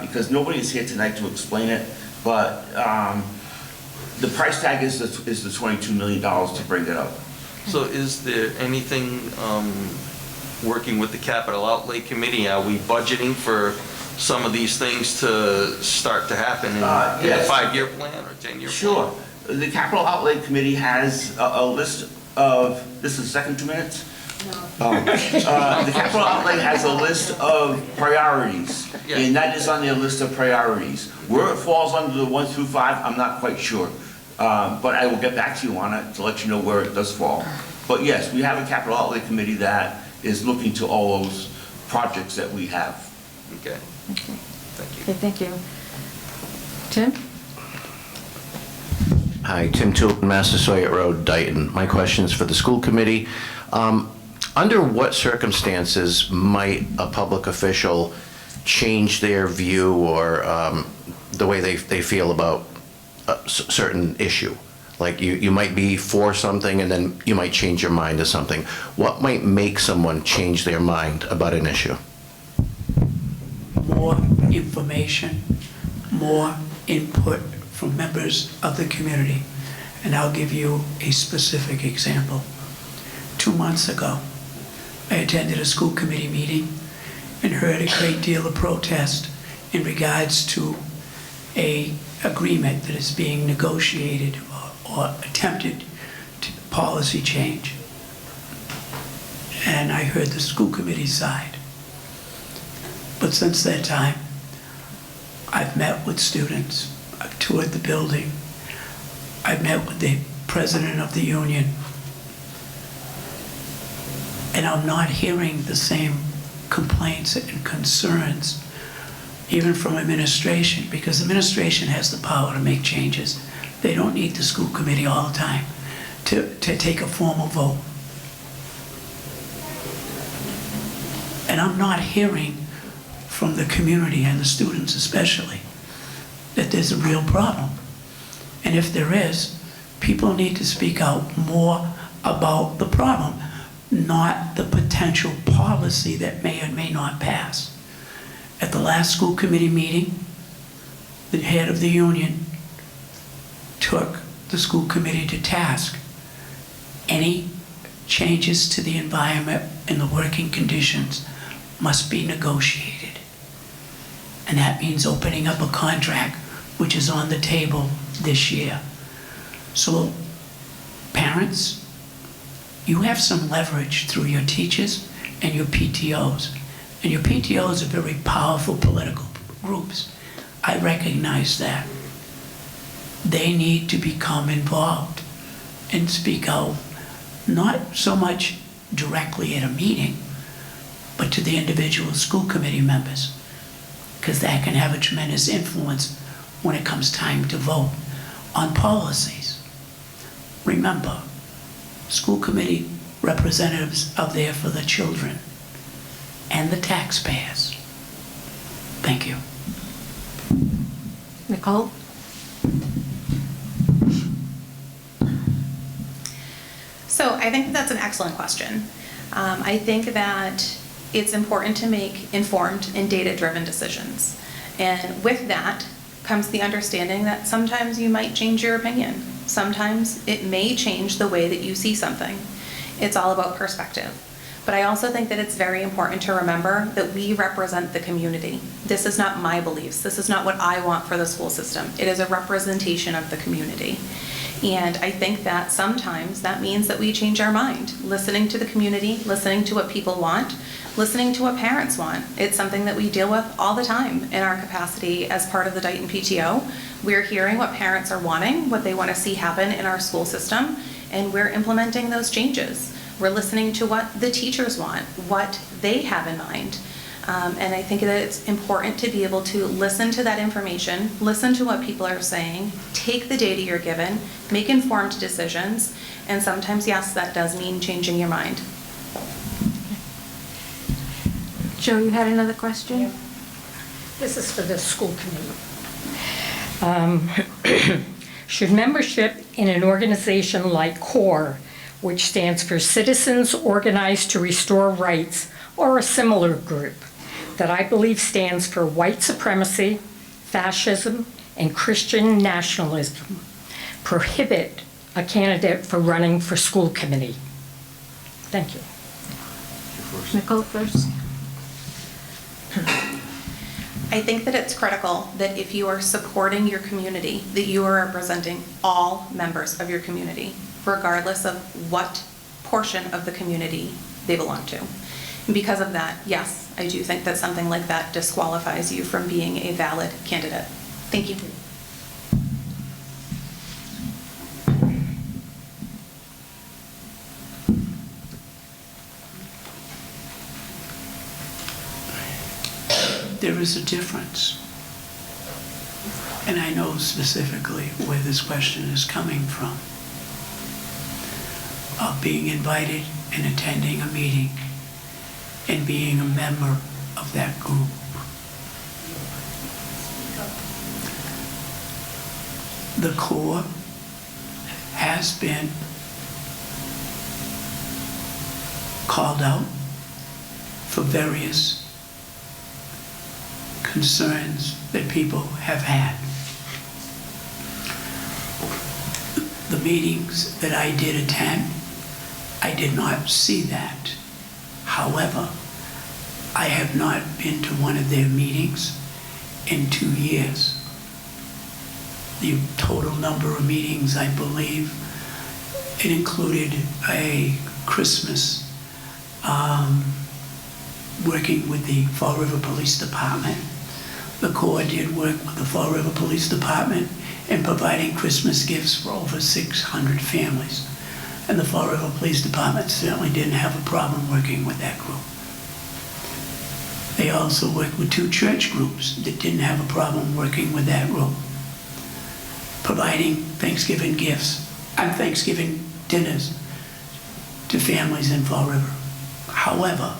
because nobody is here tonight to explain it, but the price tag is the $22 million to bring it up. So is there anything, working with the Capital Outlay Committee, are we budgeting for some of these things to start to happen in a Yes. 5-year plan or 10-year plan? Sure. The Capital Outlay Committee has a list of, this is the second 2 minutes? No. The Capital Outlay has a list of priorities, and that is on their list of priorities. Where it falls under the 1 through 5, I'm not quite sure. But I will get back to you on it to let you know where it does fall. But yes, we have a Capital Outlay Committee that is looking to all those projects that we have. Okay. Thank you. Okay, thank you. Tim? Hi, Tim Tilton, Massasoit Road, Dighton. My question is for the school committee. Under what circumstances might a public official change their view or the way they feel about a certain issue? Like you might be for something and then you might change your mind to something. What might make someone change their mind about an issue? More information, more input from members of the community. And I'll give you a specific example. 2 months ago, I attended a school committee meeting, and heard a great deal of protest in regards to a agreement that is being negotiated or attempted to policy change. And I heard the school committee side. But since that time, I've met with students, I've toured the building, I've met with the president of the union, and I'm not hearing the same complaints and concerns, even from administration, because administration has the power to make changes. They don't need the school committee all the time to take a formal vote. And I'm not hearing from the community and the students especially that there's a real problem. And if there is, people need to speak out more about the problem, not the potential policy that may or may not pass. At the last school committee meeting, the head of the union took the school committee to task. Any changes to the environment and the working conditions must be negotiated. And that means opening up a contract, which is on the table this year. So, parents, you have some leverage through your teachers and your PTOs. And your PTOs are very powerful political groups. I recognize that. They need to become involved and speak out, not so much directly at a meeting, but to the individual school committee members, because that can have a tremendous influence when it comes time to vote on policies. Remember, school committee representatives are there for the children and the taxpayers. Thank you. Nicole? So I think that's an excellent question. I think that it's important to make informed and data-driven decisions. And with that comes the understanding that sometimes you might change your opinion. Sometimes it may change the way that you see something. It's all about perspective. But I also think that it's very important to remember that we represent the community. This is not my beliefs. This is not what I want for the school system. It is a representation of the community. And I think that sometimes that means that we change our mind, listening to the community, listening to what people want, listening to what parents want. It's something that we deal with all the time in our capacity as part of the Dighton PTO. We're hearing what parents are wanting, what they want to see happen in our school system, and we're implementing those changes. We're listening to what the teachers want, what they have in mind. And I think that it's important to be able to listen to that information, listen to what people are saying, take the data you're given, make informed decisions, and sometimes, yes, that does mean changing your mind. Joe, you had another question? This is for the school committee. Should membership in an organization like CORE, which stands for Citizens Organized to Restore Rights, or a similar group, that I believe stands for white supremacy, fascism, and Christian nationalism, prohibit a candidate for running for school committee? Thank you. Nicole first. I think that it's critical that if you are supporting your community, that you are representing all members of your community, regardless of what portion of the community they belong to. And because of that, yes, I do think that something like that disqualifies you from being a valid candidate. Thank you. There is a difference. And I know specifically where this question is coming from. Of being invited and attending a meeting and being a member of that group. The CORE has been called out for various concerns that people have had. The meetings that I did attend, I did not see that. However, I have not been to one of their meetings in 2 years. The total number of meetings, I believe, it included a Christmas, working with the Fall River Police Department. The Corps did work with the Fall River Police Department in providing Christmas gifts for over 600 families. And the Fall River Police Department certainly didn't have a problem working with that group. They also worked with 2 church groups that didn't have a problem working with that group, providing Thanksgiving gifts and Thanksgiving dinners to families in Fall River. However,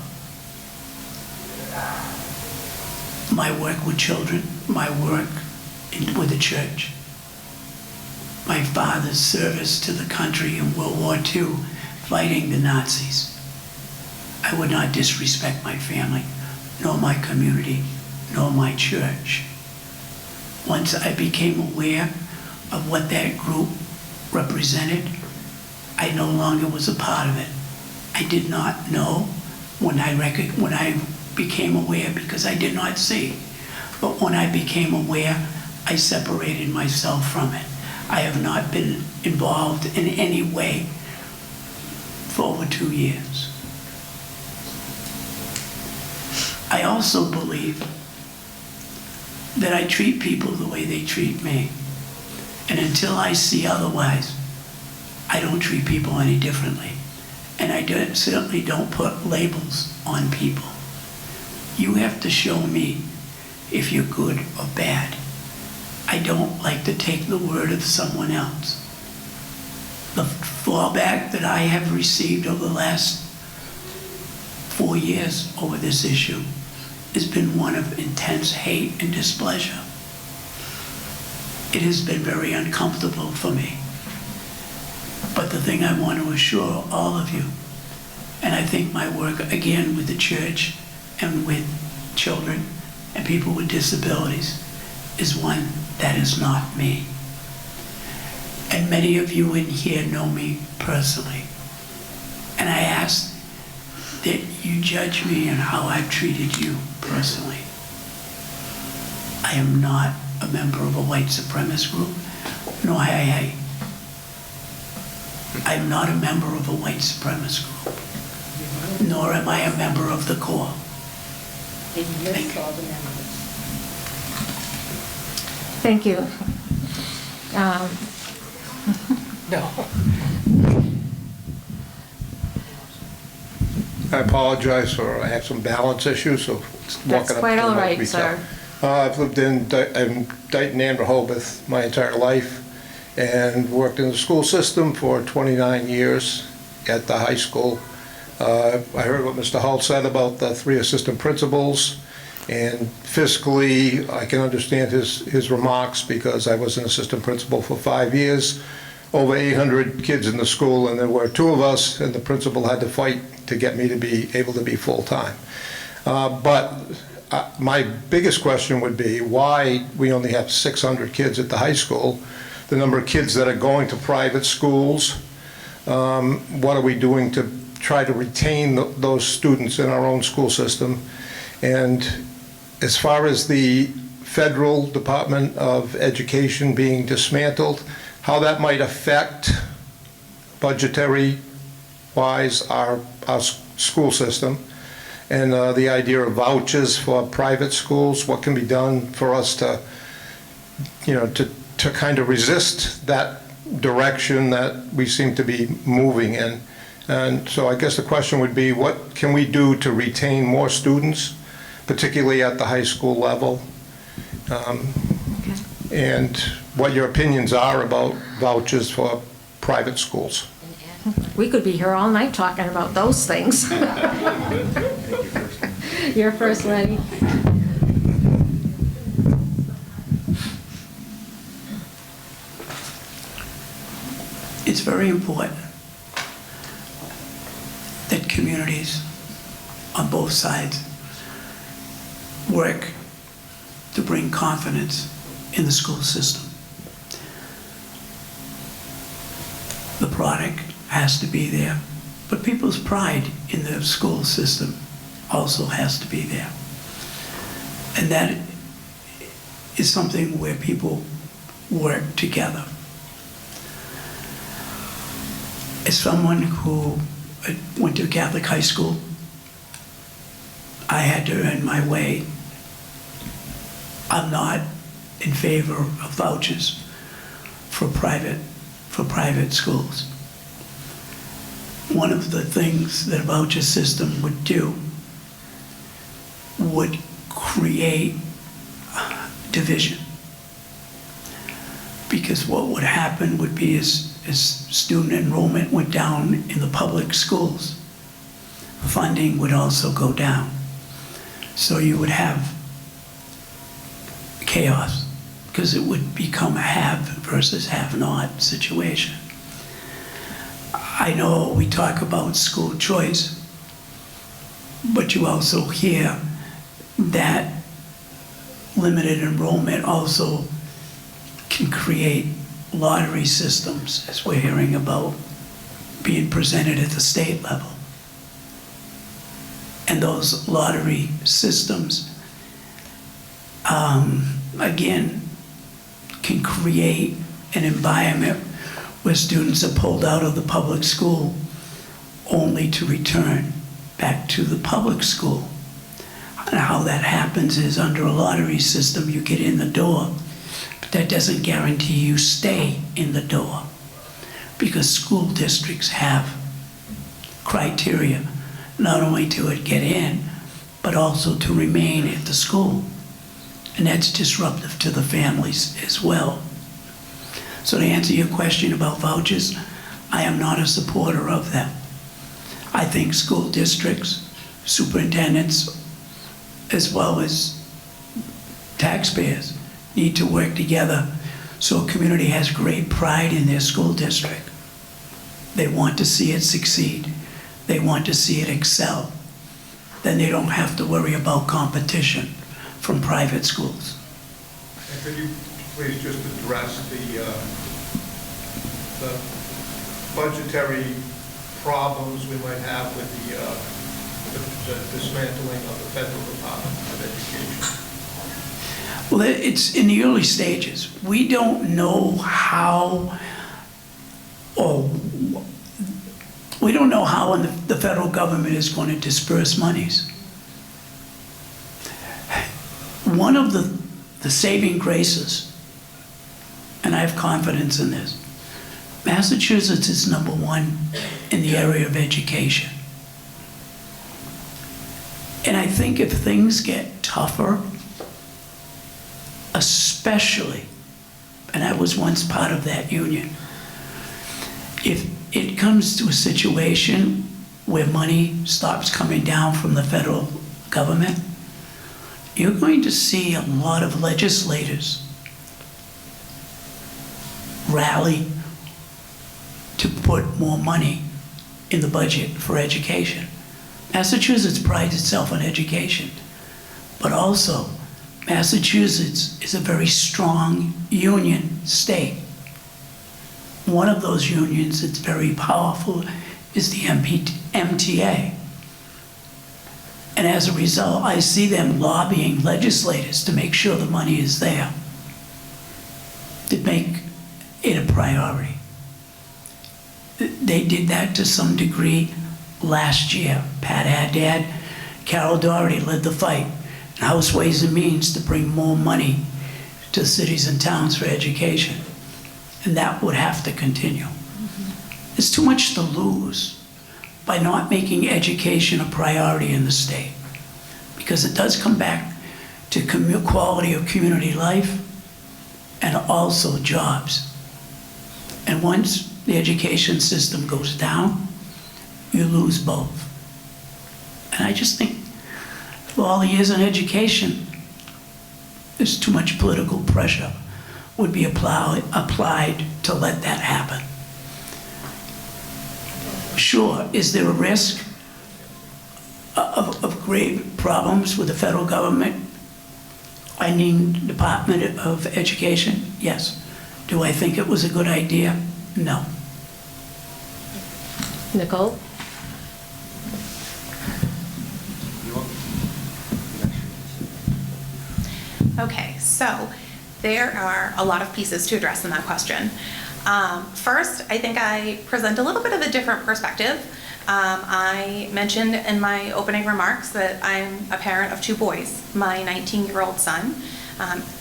my work with children, my work with the church, my father's service to the country in World War II, fighting the Nazis, I would not disrespect my family, nor my community, nor my church. Once I became aware of what that group represented, I no longer was a part of it. I did not know when I became aware, because I did not see. But when I became aware, I separated myself from it. I have not been involved in any way for over 2 years. I also believe that I treat people the way they treat me. And until I see otherwise, I don't treat people any differently. And I certainly don't put labels on people. You have to show me if you're good or bad. I don't like to take the word of someone else. The fallback that I have received over the last 4 years over this issue has been one of intense hate and displeasure. It has been very uncomfortable for me. But the thing I want to assure all of you, and I think my work, again, with the church and with children and people with disabilities, is one that is not me. And many of you in here know me personally. And I ask that you judge me and how I've treated you personally. I am not a member of a white supremacist group, nor I am not a member of a white supremacist group, nor am I a member of the Corps. Thank you. No. I apologize I have some balance issues, so That's walking up quite to the all mic right, will be sir. tough. I've lived in Dighton and Rehoboth my entire life and worked in the school system for 29 years at the high school. I heard what Mr. Hull said about the 3 assistant principals, and fiscally, I can understand his remarks because I was an assistant principal for 5 years, over 800 kids in the school, and there were 2 of us, and the principal had to fight to get me to be able to be full-time. But my biggest question would be why we only have 600 kids at the high school, the number of kids that are going to private schools, what are we doing to try to retain those students in our own school system? And as far as the federal Department of Education being dismantled, how that might affect budgetary-wise our school system, and the idea of vouchers for private schools, what can be done for us to, to kind of resist that direction that we seem to be moving in. And so I guess the question would be, what can we do to retain more students, particularly at the high school level? And what your opinions are about vouchers for private schools. We could be here all night talking about those things. Your first lady. It's very important that communities on both sides work to bring confidence in the school system. The product has to be there, but people's pride in the school system also has to be there. And that is something where people work together. As someone who went to Catholic high school, I had to earn my way. I'm not in favor of vouchers for private schools. One of the things that a voucher system would do would create division. Because what would happen would be as student enrollment went down in the public schools, funding would also go down. So you would have chaos, because it would become a have versus have-not situation. I know we talk about school choice, but you also hear that limited enrollment also can create lottery systems, as we're hearing about being presented at the state level. And those lottery systems, again, can create an environment where students are pulled out of the public school only to return back to the public school. And how that happens is under a lottery system, you get in the door, but that doesn't guarantee you stay in the door, because school districts have criteria not only to get in, but also to remain at the school. And that's disruptive to the families as well. So to answer your question about vouchers, I am not a supporter of them. I think school districts, superintendents, as well as taxpayers need to work together so a community has great pride in their school district. They want to see it succeed. They want to see it excel. Then they don't have to worry about competition from private schools. And could you please just address the budgetary problems we might have with the dismantling of the Federal Department of Education? Well, it's in the early stages. We don't know how, we don't know how the federal government is going to disperse monies. One of the saving graces, and I have confidence in this, Massachusetts is #1 in the area of education. And I think if things get tougher, especially, and I was once part of that union, if it comes to a situation where money stops coming down from the federal government, you're going to see a lot of legislators rally to put more money in the budget for education. Massachusetts prides itself on education, but also Massachusetts is a very strong union state. One of those unions that's very powerful is the MTA. And as a result, I see them lobbying legislators to make sure the money is there, to make it a priority. They did that to some degree last year. Pat Haddad, Carol Doherty led the fight in House Ways and Means to bring more money to cities and towns for education. And that would have to continue. There's too much to lose by not making education a priority in the state, because it does come back to quality of community life and also jobs. And once the education system goes down, you lose both. And I just think for all the years in education, there's too much political pressure would be applied to let that happen. Sure, is there a risk of grave problems with the federal government ending the Department of Education? Yes. Do I think it was a good idea? No. Nicole? Okay, so there are a lot of pieces to address in that question. First, I think I present a little bit of a different perspective. I mentioned in my opening remarks that I'm a parent of 2 boys. My 19-year-old son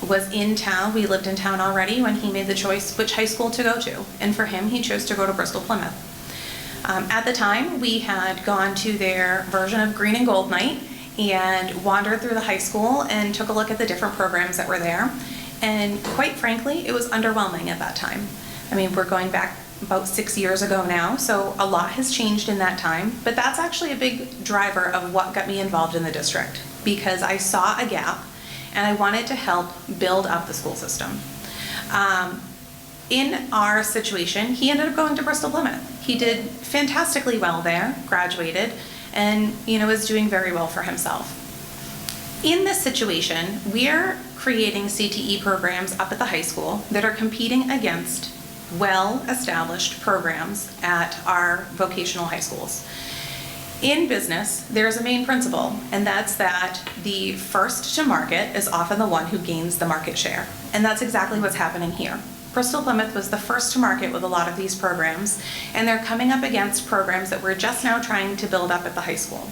was in town. We lived in town already when he made the choice which high school to go to. And for him, he chose to go to Bristol Plymouth. At the time, we had gone to their version of Green and Gold Night and wandered through the high school and took a look at the different programs that were there. And quite frankly, it was underwhelming at that time. I mean, we're going back about 6 years ago now, so a lot has changed in that time, but that's actually a big driver of what got me involved in the district, because I saw a gap and I wanted to help build up the school system. In our situation, he ended up going to Bristol Plymouth. He did fantastically well there, graduated, and is doing very well for himself. In this situation, we're creating CTE programs up at the high school that are competing against well-established programs at our vocational high schools. In business, there's a main principle, and that's that the first to market is often the one who gains the market share. And that's exactly what's happening here. Bristol Plymouth was the first to market with a lot of these programs, and they're coming up against programs that we're just now trying to build up at the high school.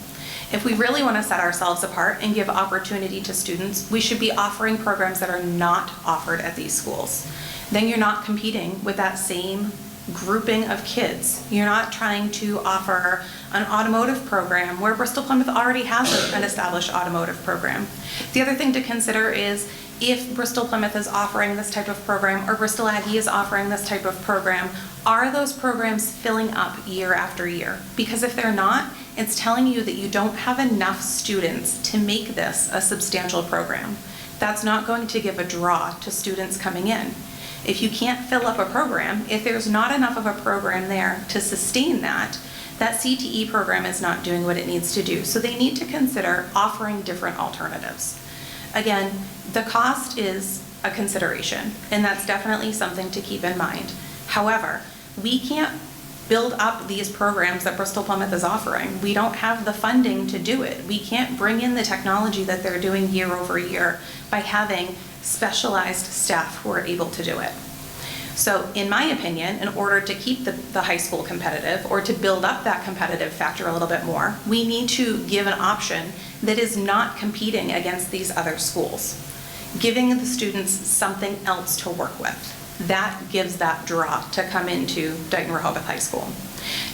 If we really want to set ourselves apart and give opportunity to students, we should be offering programs that are not offered at these schools. Then you're not competing with that same grouping of kids. You're not trying to offer an automotive program where Bristol Plymouth already has an established automotive program. The other thing to consider is if Bristol Plymouth is offering this type of program or Bristol Aggie is offering this type of program, are those programs filling up year after year? Because if they're not, it's telling you that you don't have enough students to make this a substantial program. That's not going to give a draw to students coming in. If you can't fill up a program, if there's not enough of a program there to sustain that, that CTE program is not doing what it needs to do. So they need to consider offering different alternatives. Again, the cost is a consideration, and that's definitely something to keep in mind. However, we can't build up these programs that Bristol Plymouth is offering. We don't have the funding to do it. We can't bring in the technology that they're doing year over year by having specialized staff who are able to do it. So in my opinion, in order to keep the high school competitive or to build up that competitive factor a little bit more, we need to give an option that is not competing against these other schools, giving the students something else to work with. That gives that draw to come into Dighton Rehoboth High School.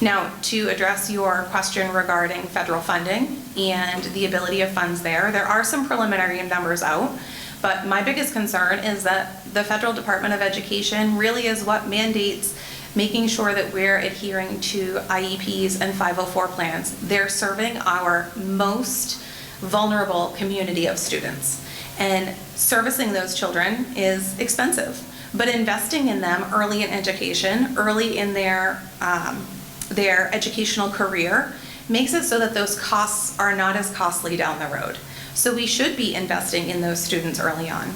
Now, to address your question regarding federal funding and the ability of funds there are some preliminary numbers out. But my biggest concern is that the Federal Department of Education really is what mandates making sure that we're adhering to IEPs and 504 plans. They're serving our most vulnerable community of students. And servicing those children is expensive. But investing in them early in education, early in their educational career, makes it so that those costs are not as costly down the road. So we should be investing in those students early on.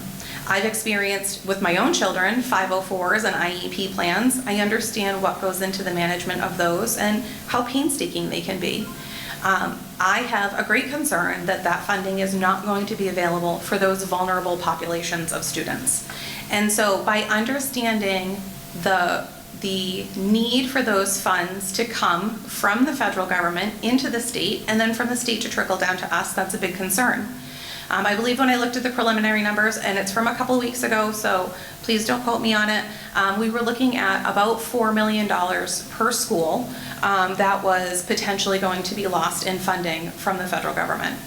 I've experienced with my own children 504s and IEP plans. I understand what goes into the management of those and how painstaking they can be. I have a great concern that that funding is not going to be available for those vulnerable populations of students. And so by understanding the need for those funds to come from the federal government into the state and then from the state to trickle down to us, that's a big concern. I believe when I looked at the preliminary numbers, and it's from a couple weeks ago, so please don't quote me on it, we were looking at about $4 million per school that was potentially going to be lost in funding from the federal government.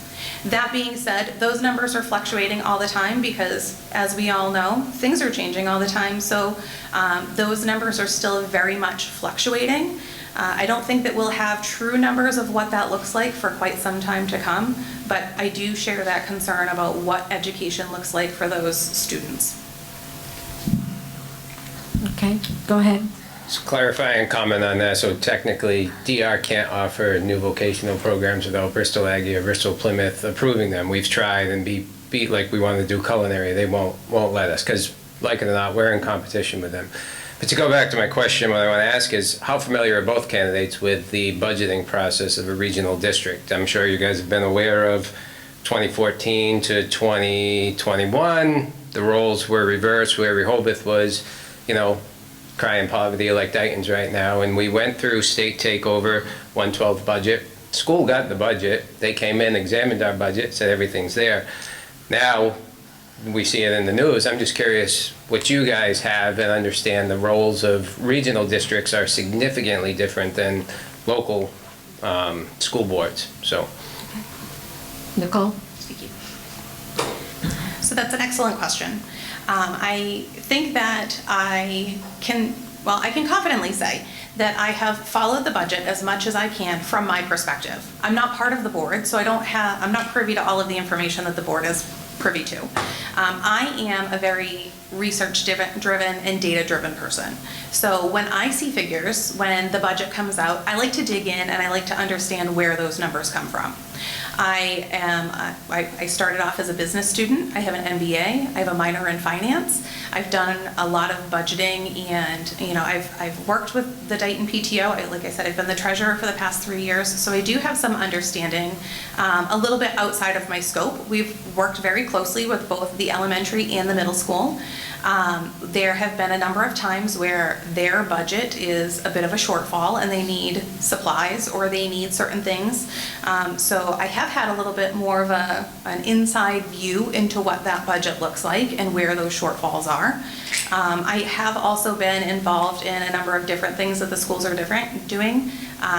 That being said, those numbers are fluctuating all the time because, as we all know, things are changing all the time, so those numbers are still very much fluctuating. I don't think that we'll have true numbers of what that looks like for quite some time to come, but I do share that concern about what education looks like for those students. Okay, go ahead. So clarifying comment on that, so technically DR can't offer new vocational programs without Bristol Aggie or Bristol Plymouth approving them. We've tried and beat like we wanted to do culinary, they won't let us because like it or not, we're in competition with them. But to go back to my question, what I want to ask is how familiar are both candidates with the budgeting process of a regional district? I'm sure you guys have been aware of 2014 to 2021, the roles were reversed, where Rehoboth was, crying poverty like Dighton's right now, and we went through state takeover, 112 budget. School got the budget. They came in, examined our budget, said everything's there. Now, we see it in the news. I'm just curious what you guys have and understand the roles of regional districts are significantly different than local school boards, so. Nicole? So that's an excellent question. I think that I can confidently say that I have followed the budget as much as I can from my perspective. I'm not part of the board, so I'm not privy to all of the information that the board is privy to. I am a very research-driven and data-driven person. So when I see figures, when the budget comes out, I like to dig in and I like to understand where those numbers come from. I started off as a business student. I have an MBA. I have a minor in finance. I've done a lot of budgeting, and I've worked with the Dighton PTO. Like I said, I've been the treasurer for the past 3 years, so I do have some understanding a little bit outside of my scope. We've worked very closely with both the elementary and the middle school. There have been a number of times where their budget is a bit of a shortfall and they need supplies or they need certain things. So I have had a little bit more of an inside view into what that budget looks like and where those shortfalls are. I have also been involved in a number of different things that the schools are doing,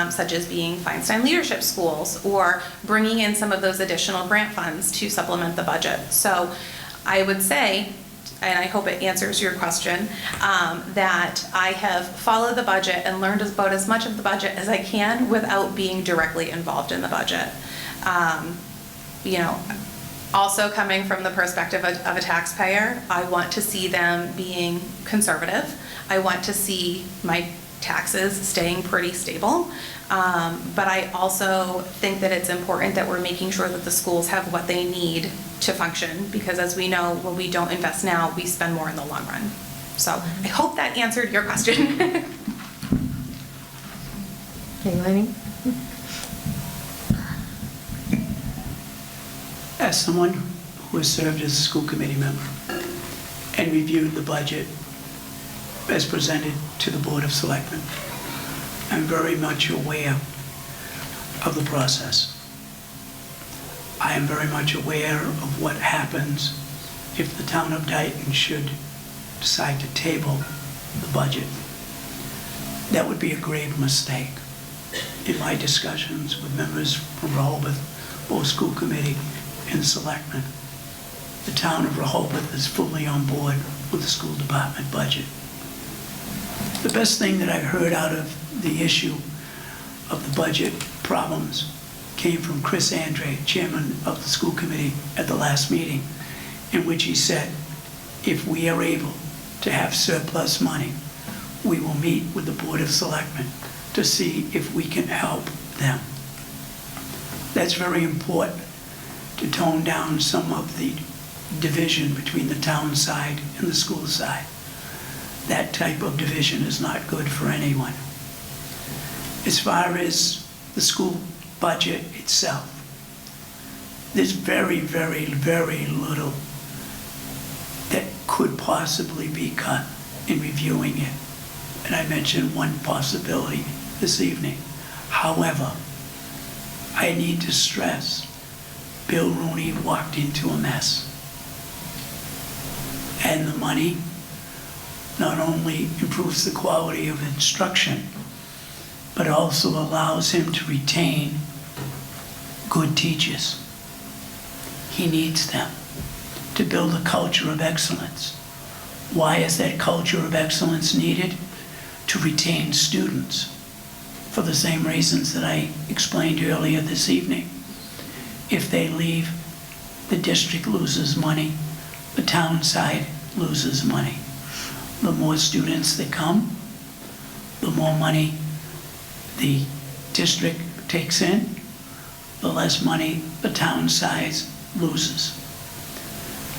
such as being Feinstein Leadership Schools or bringing in some of those additional grant funds to supplement the budget. So I would say, and I hope it answers your question, that I have followed the budget and learned about as much of the budget as I can without being directly involved in the budget. Also coming from the perspective of a taxpayer, I want to see them being conservative. I want to see my taxes staying pretty stable. But I also think that it's important that we're making sure that the schools have what they need to function, because as we know, when we don't invest now, we spend more in the long run. So I hope that answered your question. Okay, Lenny? As someone who has served as a school committee member and reviewed the budget as presented to the Board of Selectmen, I'm very much aware of the process. I am very much aware of what happens if the town of Dighton should decide to table the budget. That would be a grave mistake. In my discussions with members from Rehoboth, both school committee and selectmen, the town of Rehoboth is fully on board with the school department budget. The best thing that I've heard out of the issue of the budget problems came from Chris Andre, chairman of the school committee at the last meeting, in which he said, if we are able to have surplus money, we will meet with the Board of Selectmen to see if we can help them. That's very important to tone down some of the division between the town side and the school side. That type of division is not good for anyone. As far as the school budget itself, there's very, very, very little that could possibly be cut in reviewing it. And I mentioned one possibility this evening. However, I need to stress, Bill Rooney walked into a mess. And the money not only improves the quality of instruction, but also allows him to retain good teachers. He needs them to build a culture of excellence. Why is that culture of excellence needed? To retain students, for the same reasons that I explained earlier this evening. If they leave, the district loses money, the town side loses money. The more students that come, the more money the district takes in, the less money the town side loses.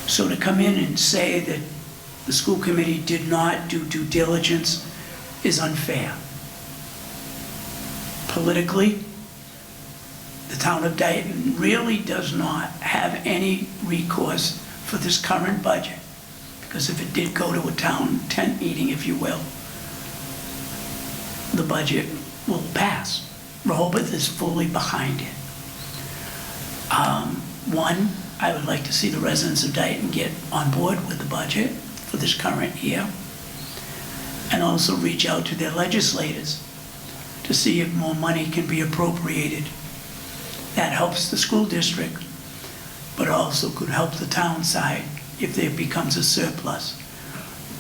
So to come in and say that the school committee did not do due diligence is unfair. Politically, the town of Dighton really does not have any recourse for this current budget. Because if it did go to a town tent meeting, if you will, the budget will pass. Rehoboth is fully behind it. One, I would like to see the residents of Dighton get on board with the budget for this current year, and also reach out to their legislators to see if more money can be appropriated. That helps the school district, but also could help the town side if there becomes a surplus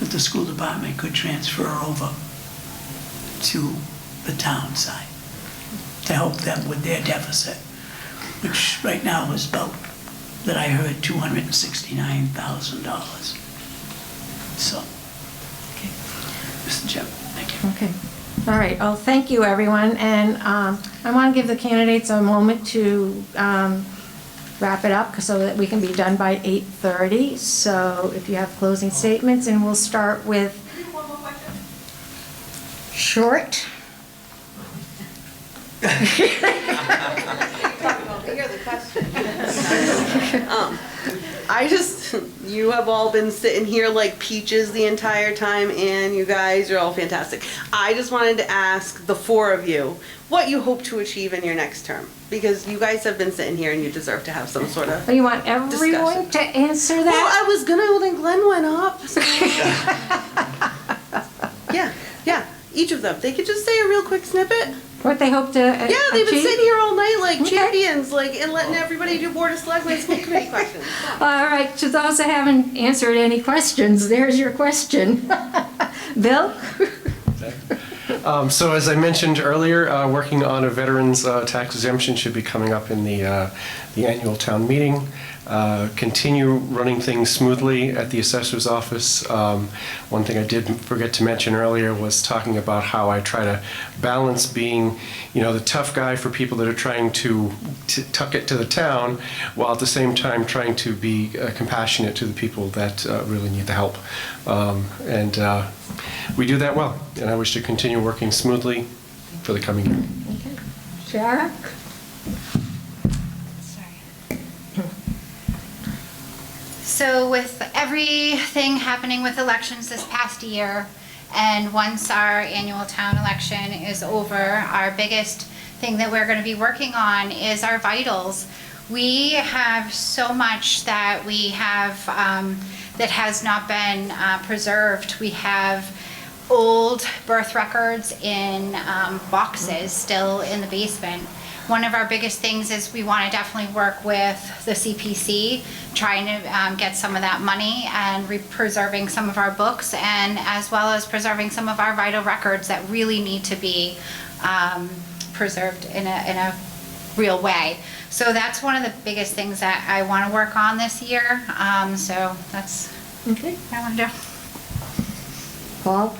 that the school department could transfer over to the town side to help them with their deficit, which right now is about, that I heard, $269,000. So, okay, Mr. Chairman, thank you. Okay. All right. Well, thank you, everyone. And I want to give the candidates a moment to wrap it up so that we can be done by 8:30. So if you have closing statements, and we'll start with Short. You have all been sitting here like peaches the entire time, and you guys are all fantastic. I just wanted to ask the four of you what you hope to achieve in your next term, because you guys have been sitting here and you deserve to have some sort of You want everyone to answer that? Well, I was gonna, then Glenn went up. So. yeah, each of them. They could just say a real quick snippet. What they hope to Yeah, they've been achieve? sitting here all night like Okay. champions, like, and letting everybody do Board of Selectmen school committee questions. All right, to those that haven't answered any questions, there's your question. Bill? So as I mentioned earlier, working on a veteran's tax exemption should be coming up in the annual town meeting. Continue running things smoothly at the assessor's office. One thing I did forget to mention earlier was talking about how I try to balance being, the tough guy for people that are trying to tuck it to the town, while at the same time trying to be compassionate to the people that really need the help. And we do that well, and I wish to continue working smoothly for the coming year. Okay. Shara? So with everything happening with elections this past year, and once our annual town election is over, our biggest thing that we're going to be working on is our vitals. We have so much that we have that has not been preserved. We have old birth records in boxes still in the basement. One of our biggest things is we want to definitely work with the CPC, trying to get some of that money and preserving some of our books, and as well as preserving some of our vital records that really need to be preserved in a real way. So that's one of the biggest things that I want to work on this year. So that's okay. what I want to do. Paul?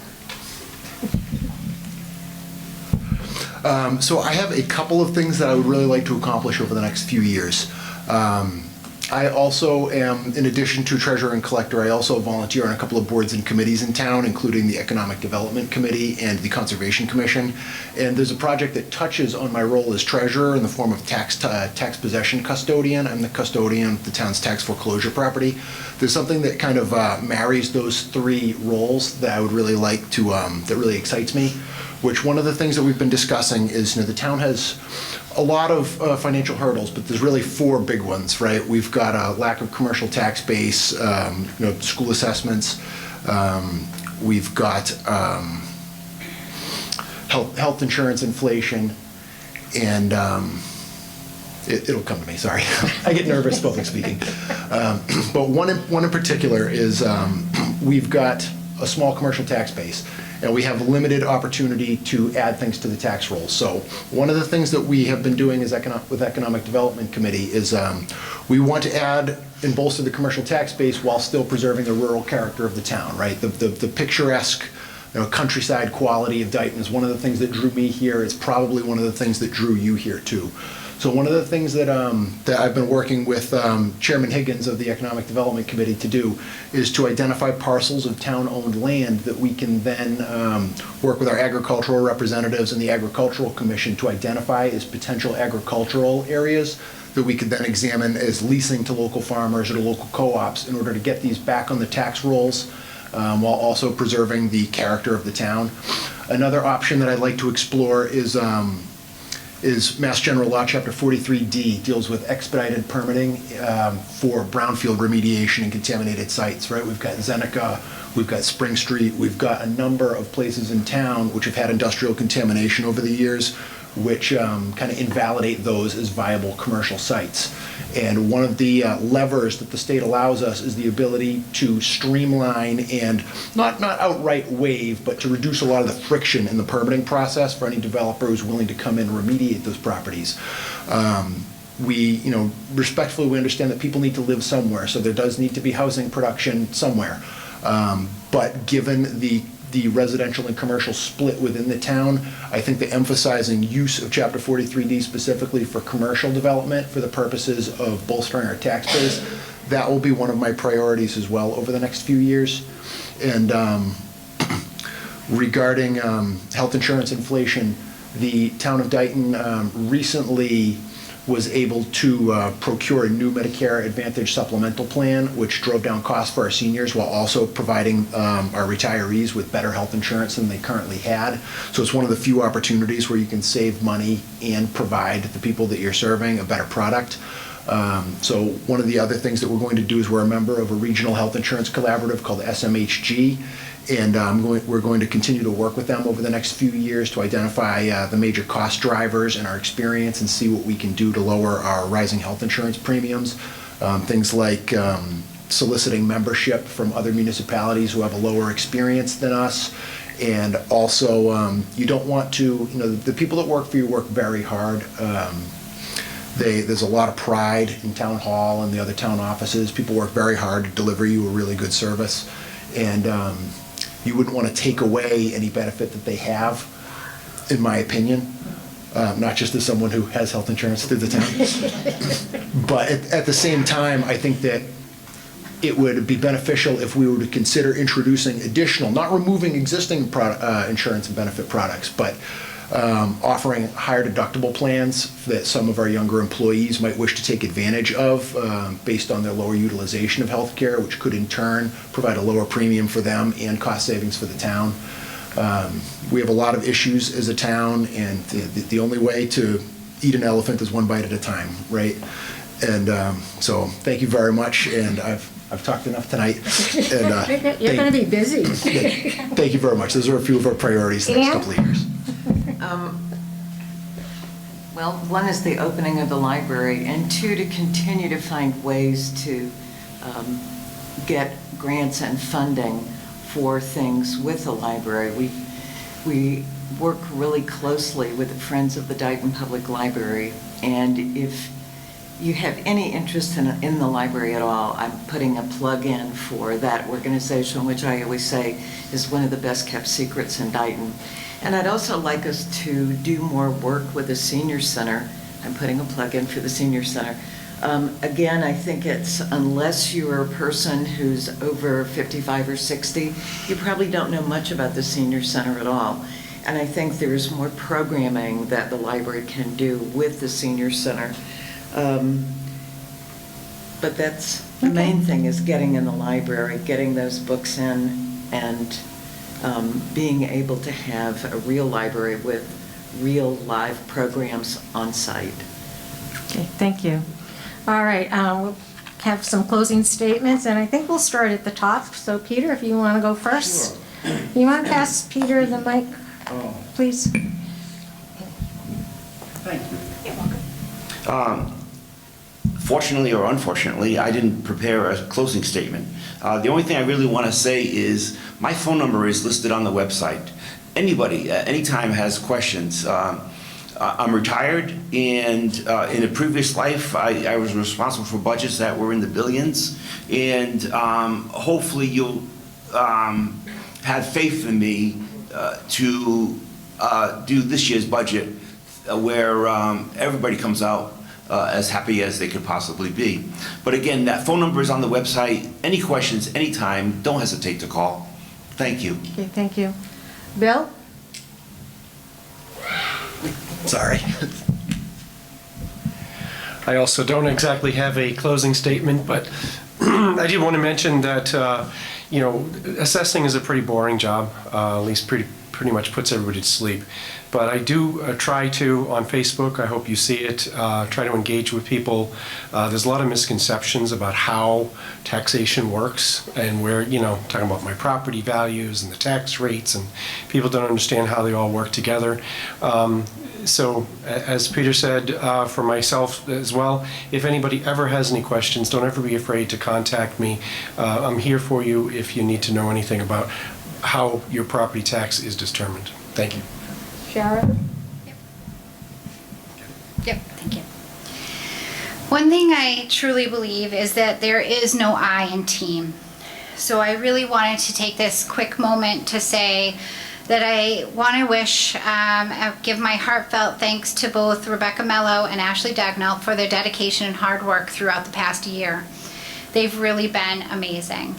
So I have a couple of things that I would really like to accomplish over the next few years. I also am, in addition to treasurer and collector, I also volunteer on a couple of boards and committees in town, including the Economic Development Committee and the Conservation Commission. And there's a project that touches on my role as treasurer in the form of tax possession custodian. I'm the custodian of the town's tax foreclosure property. There's something that kind of marries those three roles that I would really like to, that really excites me. Which one of the things that we've been discussing is, the town has a lot of financial hurdles, but there's really four big ones, right? We've got a lack of commercial tax base, school assessments. We've got health insurance inflation, and it'll come to me, sorry. I get nervous public speaking. But one in particular is we've got a small commercial tax base, and we have limited opportunity to add things to the tax roll. So one of the things that we have been doing is with Economic Development Committee is we want to add and bolster the commercial tax base while still preserving the rural character of the town, right? The picturesque countryside quality of Dighton is one of the things that drew me here. It's probably one of the things that drew you here too. So one of the things that I've been working with Chairman Higgins of the Economic Development Committee to do is to identify parcels of town-owned land that we can then work with our agricultural representatives and the Agricultural Commission to identify as potential agricultural areas that we could then examine as leasing to local farmers or to local co-ops in order to get these back on the tax rolls while also preserving the character of the town. Another option that I'd like to explore is Mass General Law, Chapter 43D, deals with expedited permitting for brownfield remediation and contaminated sites, right? We've got Zeneca, we've got Spring Street, we've got a number of places in town which have had industrial contamination over the years, which kind of invalidate those as viable commercial sites. And one of the levers that the state allows us is the ability to streamline and not outright waive, but to reduce a lot of the friction in the permitting process for any developer who's willing to come in and remediate those properties. We, respectfully, we understand that people need to live somewhere, so there does need to be housing production somewhere. But given the residential and commercial split within the town, I think that emphasizing use of Chapter 43D specifically for commercial development for the purposes of bolstering our tax base, that will be one of my priorities as well over the next few years. And regarding health insurance inflation, the town of Dighton recently was able to procure a new Medicare Advantage supplemental plan, which drove down costs for our seniors while also providing our retirees with better health insurance than they currently had. So it's one of the few opportunities where you can save money and provide the people that you're serving a better product. So one of the other things that we're going to do is we're a member of a regional health insurance collaborative called SMHG, and we're going to continue to work with them over the next few years to identify the major cost drivers in our experience and see what we can do to lower our rising health insurance premiums. Things like soliciting membership from other municipalities who have a lower experience than us. And also, you don't want to, the people that work for you work very hard. There's a lot of pride in town hall and the other town offices. People work very hard to deliver you a really good service. And you wouldn't want to take away any benefit that they have, in my opinion, not just as someone who has health insurance through the town. But at the same time, I think that it would be beneficial if we were to consider introducing additional, not removing existing insurance and benefit products, but offering higher deductible plans that some of our younger employees might wish to take advantage of based on their lower utilization of healthcare, which could in turn provide a lower premium for them and cost savings for the town. We have a lot of issues as a town, and the only way to eat an elephant is one bite at a time, right? And so thank you very much, and I've talked enough tonight. And, You're going to be busy. Thank you very much. Those are a few of our priorities the next couple of years. Well, one is the opening of the library, and two, to continue to find ways to get grants and funding for things with the library. We work really closely with the Friends of the Dighton Public Library, and if you have any interest in the library at all, I'm putting a plug in for that organization, which I always say is one of the best kept secrets in Dighton. And I'd also like us to do more work with the Senior Center. I'm putting a plug in for the Senior Center. Again, I think it's, unless you're a person who's over 55 or 60, you probably don't know much about the Senior Center at all. And I think there's more programming that the library can do with the Senior Center. But that's the main thing, is getting in the library, getting those books in, and being able to have a real library with real live programs on site. Okay, thank you. All right, we'll have some closing statements, and I think we'll start at the top. So Peter, if you want to go first. Sure. You want to pass Peter the mic, please? Thank you. You're welcome. Fortunately or unfortunately, I didn't prepare a closing statement. The only thing I really want to say is my phone number is listed on the website. Anybody, anytime has questions. I'm retired, and in a previous life, I was responsible for budgets that were in the billions, and hopefully you'll have faith in me to do this year's budget where everybody comes out as happy as they could possibly be. But again, that phone number is on the website. Any questions, anytime, don't hesitate to call. Thank you. Okay, thank you. Bill? Sorry. I also don't exactly have a closing statement, but I did want to mention that, assessing is a pretty boring job, at least pretty much puts everybody to sleep. But I do try to, on Facebook, I hope you see it, try to engage with people. There's a lot of misconceptions about how taxation works and where, talking about my property values and the tax rates, and people don't understand how they all work together. So, as Peter said, for myself as well, if anybody ever has any questions, don't ever be afraid to contact me. I'm here for you if you need to know anything about how your property tax is determined. Thank you. Sharon? Yep, thank you. One thing I truly believe is that there is no I in team. So I really wanted to take this quick moment to say that I want to give my heartfelt thanks to both Rebecca Mello and Ashley Dagnall for their dedication and hard work throughout the past year. They've really been amazing.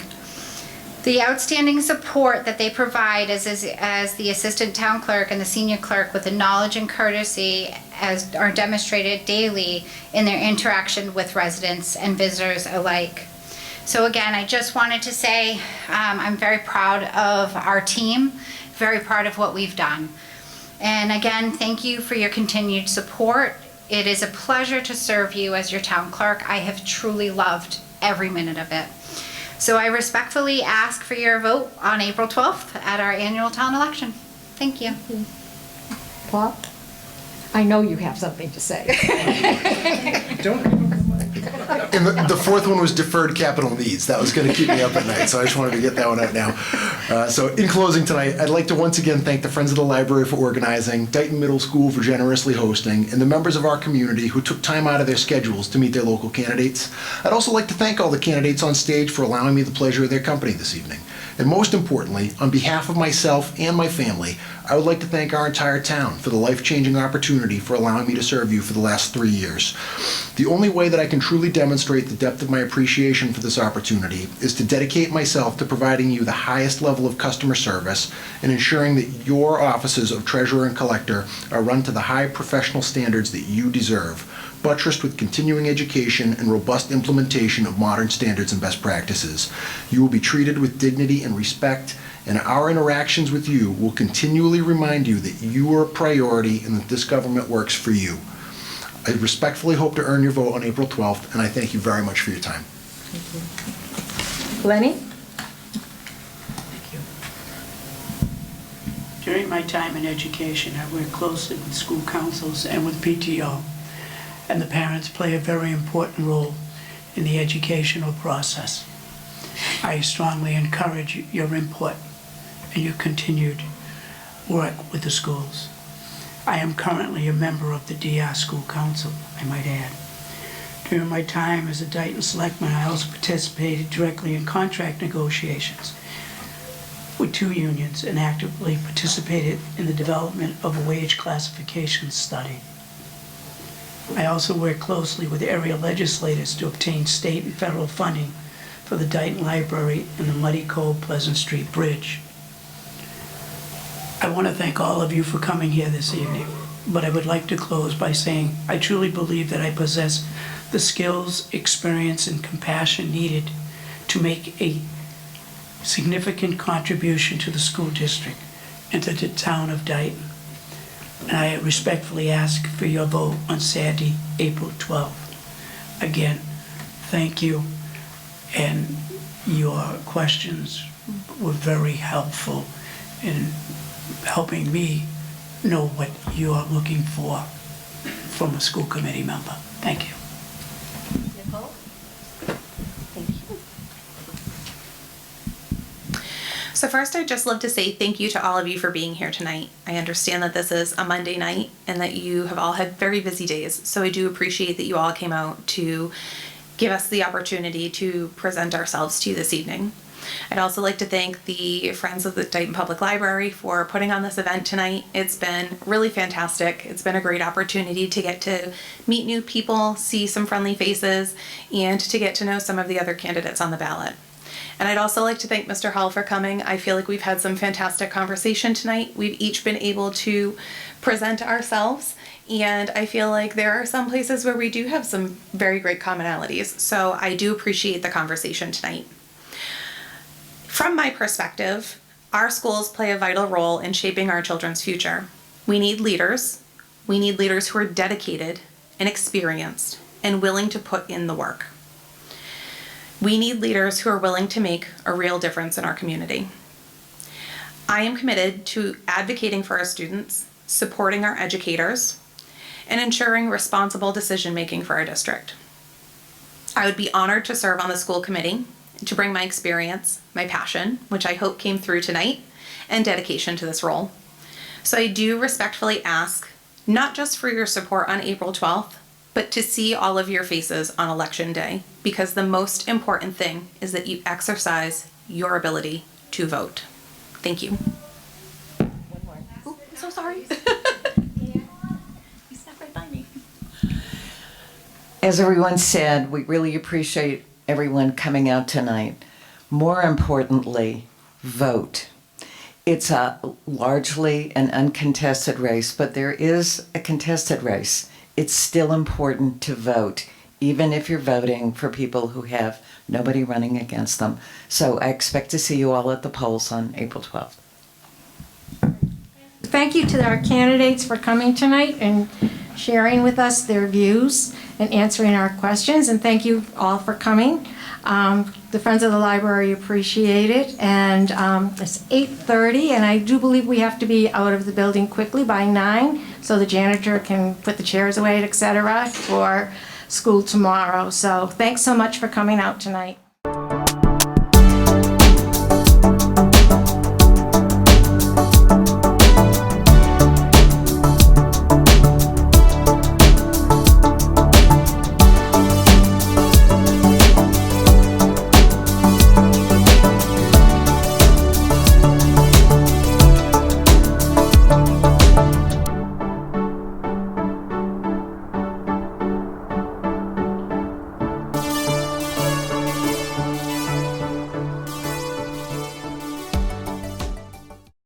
The outstanding support that they provide as the assistant town clerk and the senior clerk with the knowledge and courtesy as are demonstrated daily in their interaction with residents and visitors alike. So again, I just wanted to say I'm very proud of our team, very proud of what we've done. And again, thank you for your continued support. It is a pleasure to serve you as your town clerk. I have truly loved every minute of it. So I respectfully ask for your vote on April 12th at our annual town election. Thank you. Paul? I know you have something to say. And the fourth one was deferred capital needs. That was going to keep me up at night, so I just wanted to get that one out now. So in closing tonight, I'd like to once again thank the Friends of the Library for organizing, Dighton Middle School for generously hosting, and the members of our community who took time out of their schedules to meet their local candidates. I'd also like to thank all the candidates on stage for allowing me the pleasure of their company this evening. And most importantly, on behalf of myself and my family, I would like to thank our entire town for the life-changing opportunity for allowing me to serve you for the last 3 years. The only way that I can truly demonstrate the depth of my appreciation for this opportunity is to dedicate myself to providing you the highest level of customer service and ensuring that your offices of treasurer and collector are run to the high professional standards that you deserve, buttressed with continuing education and robust implementation of modern standards and best practices. You will be treated with dignity and respect, and our interactions with you will continually remind you that you are a priority and that this government works for you. I respectfully hope to earn your vote on April 12th, and I thank you very much for your time. Lenny? During my time in education, I worked closely with school councils and with PTO, and the parents play a very important role in the educational process. I strongly encourage your input and your continued work with the schools. I am currently a member of the DR School Council, I might add. During my time as a Dighton selectman, I also participated directly in contract negotiations with 2 unions and actively participated in the development of a wage classification study. I also worked closely with area legislators to obtain state and federal funding for the Dighton Library and the Muddy Cove Pleasant Street Bridge. I want to thank all of you for coming here this evening, but I would like to close by saying I truly believe that I possess the skills, experience, and compassion needed to make a significant contribution to the school district and to the town of Dighton. And I respectfully ask for your vote on Saturday, April 12th. Again, thank you, and your questions were very helpful in helping me know what you are looking for from a school committee member. Thank you. Nicole? Thank you. So first, I'd just love to say thank you to all of you for being here tonight. I understand that this is a Monday night and that you have all had very busy days. So I do appreciate that you all came out to give us the opportunity to present ourselves to you this evening. I'd also like to thank the Friends of the Dighton Public Library for putting on this event tonight. It's been really fantastic. It's been a great opportunity to get to meet new people, see some friendly faces, and to get to know some of the other candidates on the ballot. And I'd also like to thank Mr. Hull for coming. I feel like we've had some fantastic conversation tonight. We've each been able to present ourselves, and I feel like there are some places where we do have some very great commonalities. So I do appreciate the conversation tonight. From my perspective, our schools play a vital role in shaping our children's future. We need leaders. We need leaders who are dedicated and experienced and willing to put in the work. We need leaders who are willing to make a real difference in our community. I am committed to advocating for our students, supporting our educators, and ensuring responsible decision-making for our district. I would be honored to serve on the school committee, to bring my experience, my passion, which I hope came through tonight, and dedication to this role. So I do respectfully ask, not just for your support on April 12th, but to see all of your faces on Election Day, because the most important thing is that you exercise your ability to vote. Thank you. Oh, I'm so sorry. You sat right by me. As everyone said, we really appreciate everyone coming out tonight. More importantly, vote. It's largely an uncontested race, but there is a contested race. It's still important to vote, even if you're voting for people who have nobody running against them. So I expect to see you all at the polls on April 12th. Thank you to our candidates for coming tonight and sharing with us their views and answering our questions. And thank you all for coming. The Friends of the Library appreciate it. And it's 8:30, and I do believe we have to be out of the building quickly by 9, so the janitor can put the chairs away, etc., for school tomorrow. So thanks so much for coming out tonight.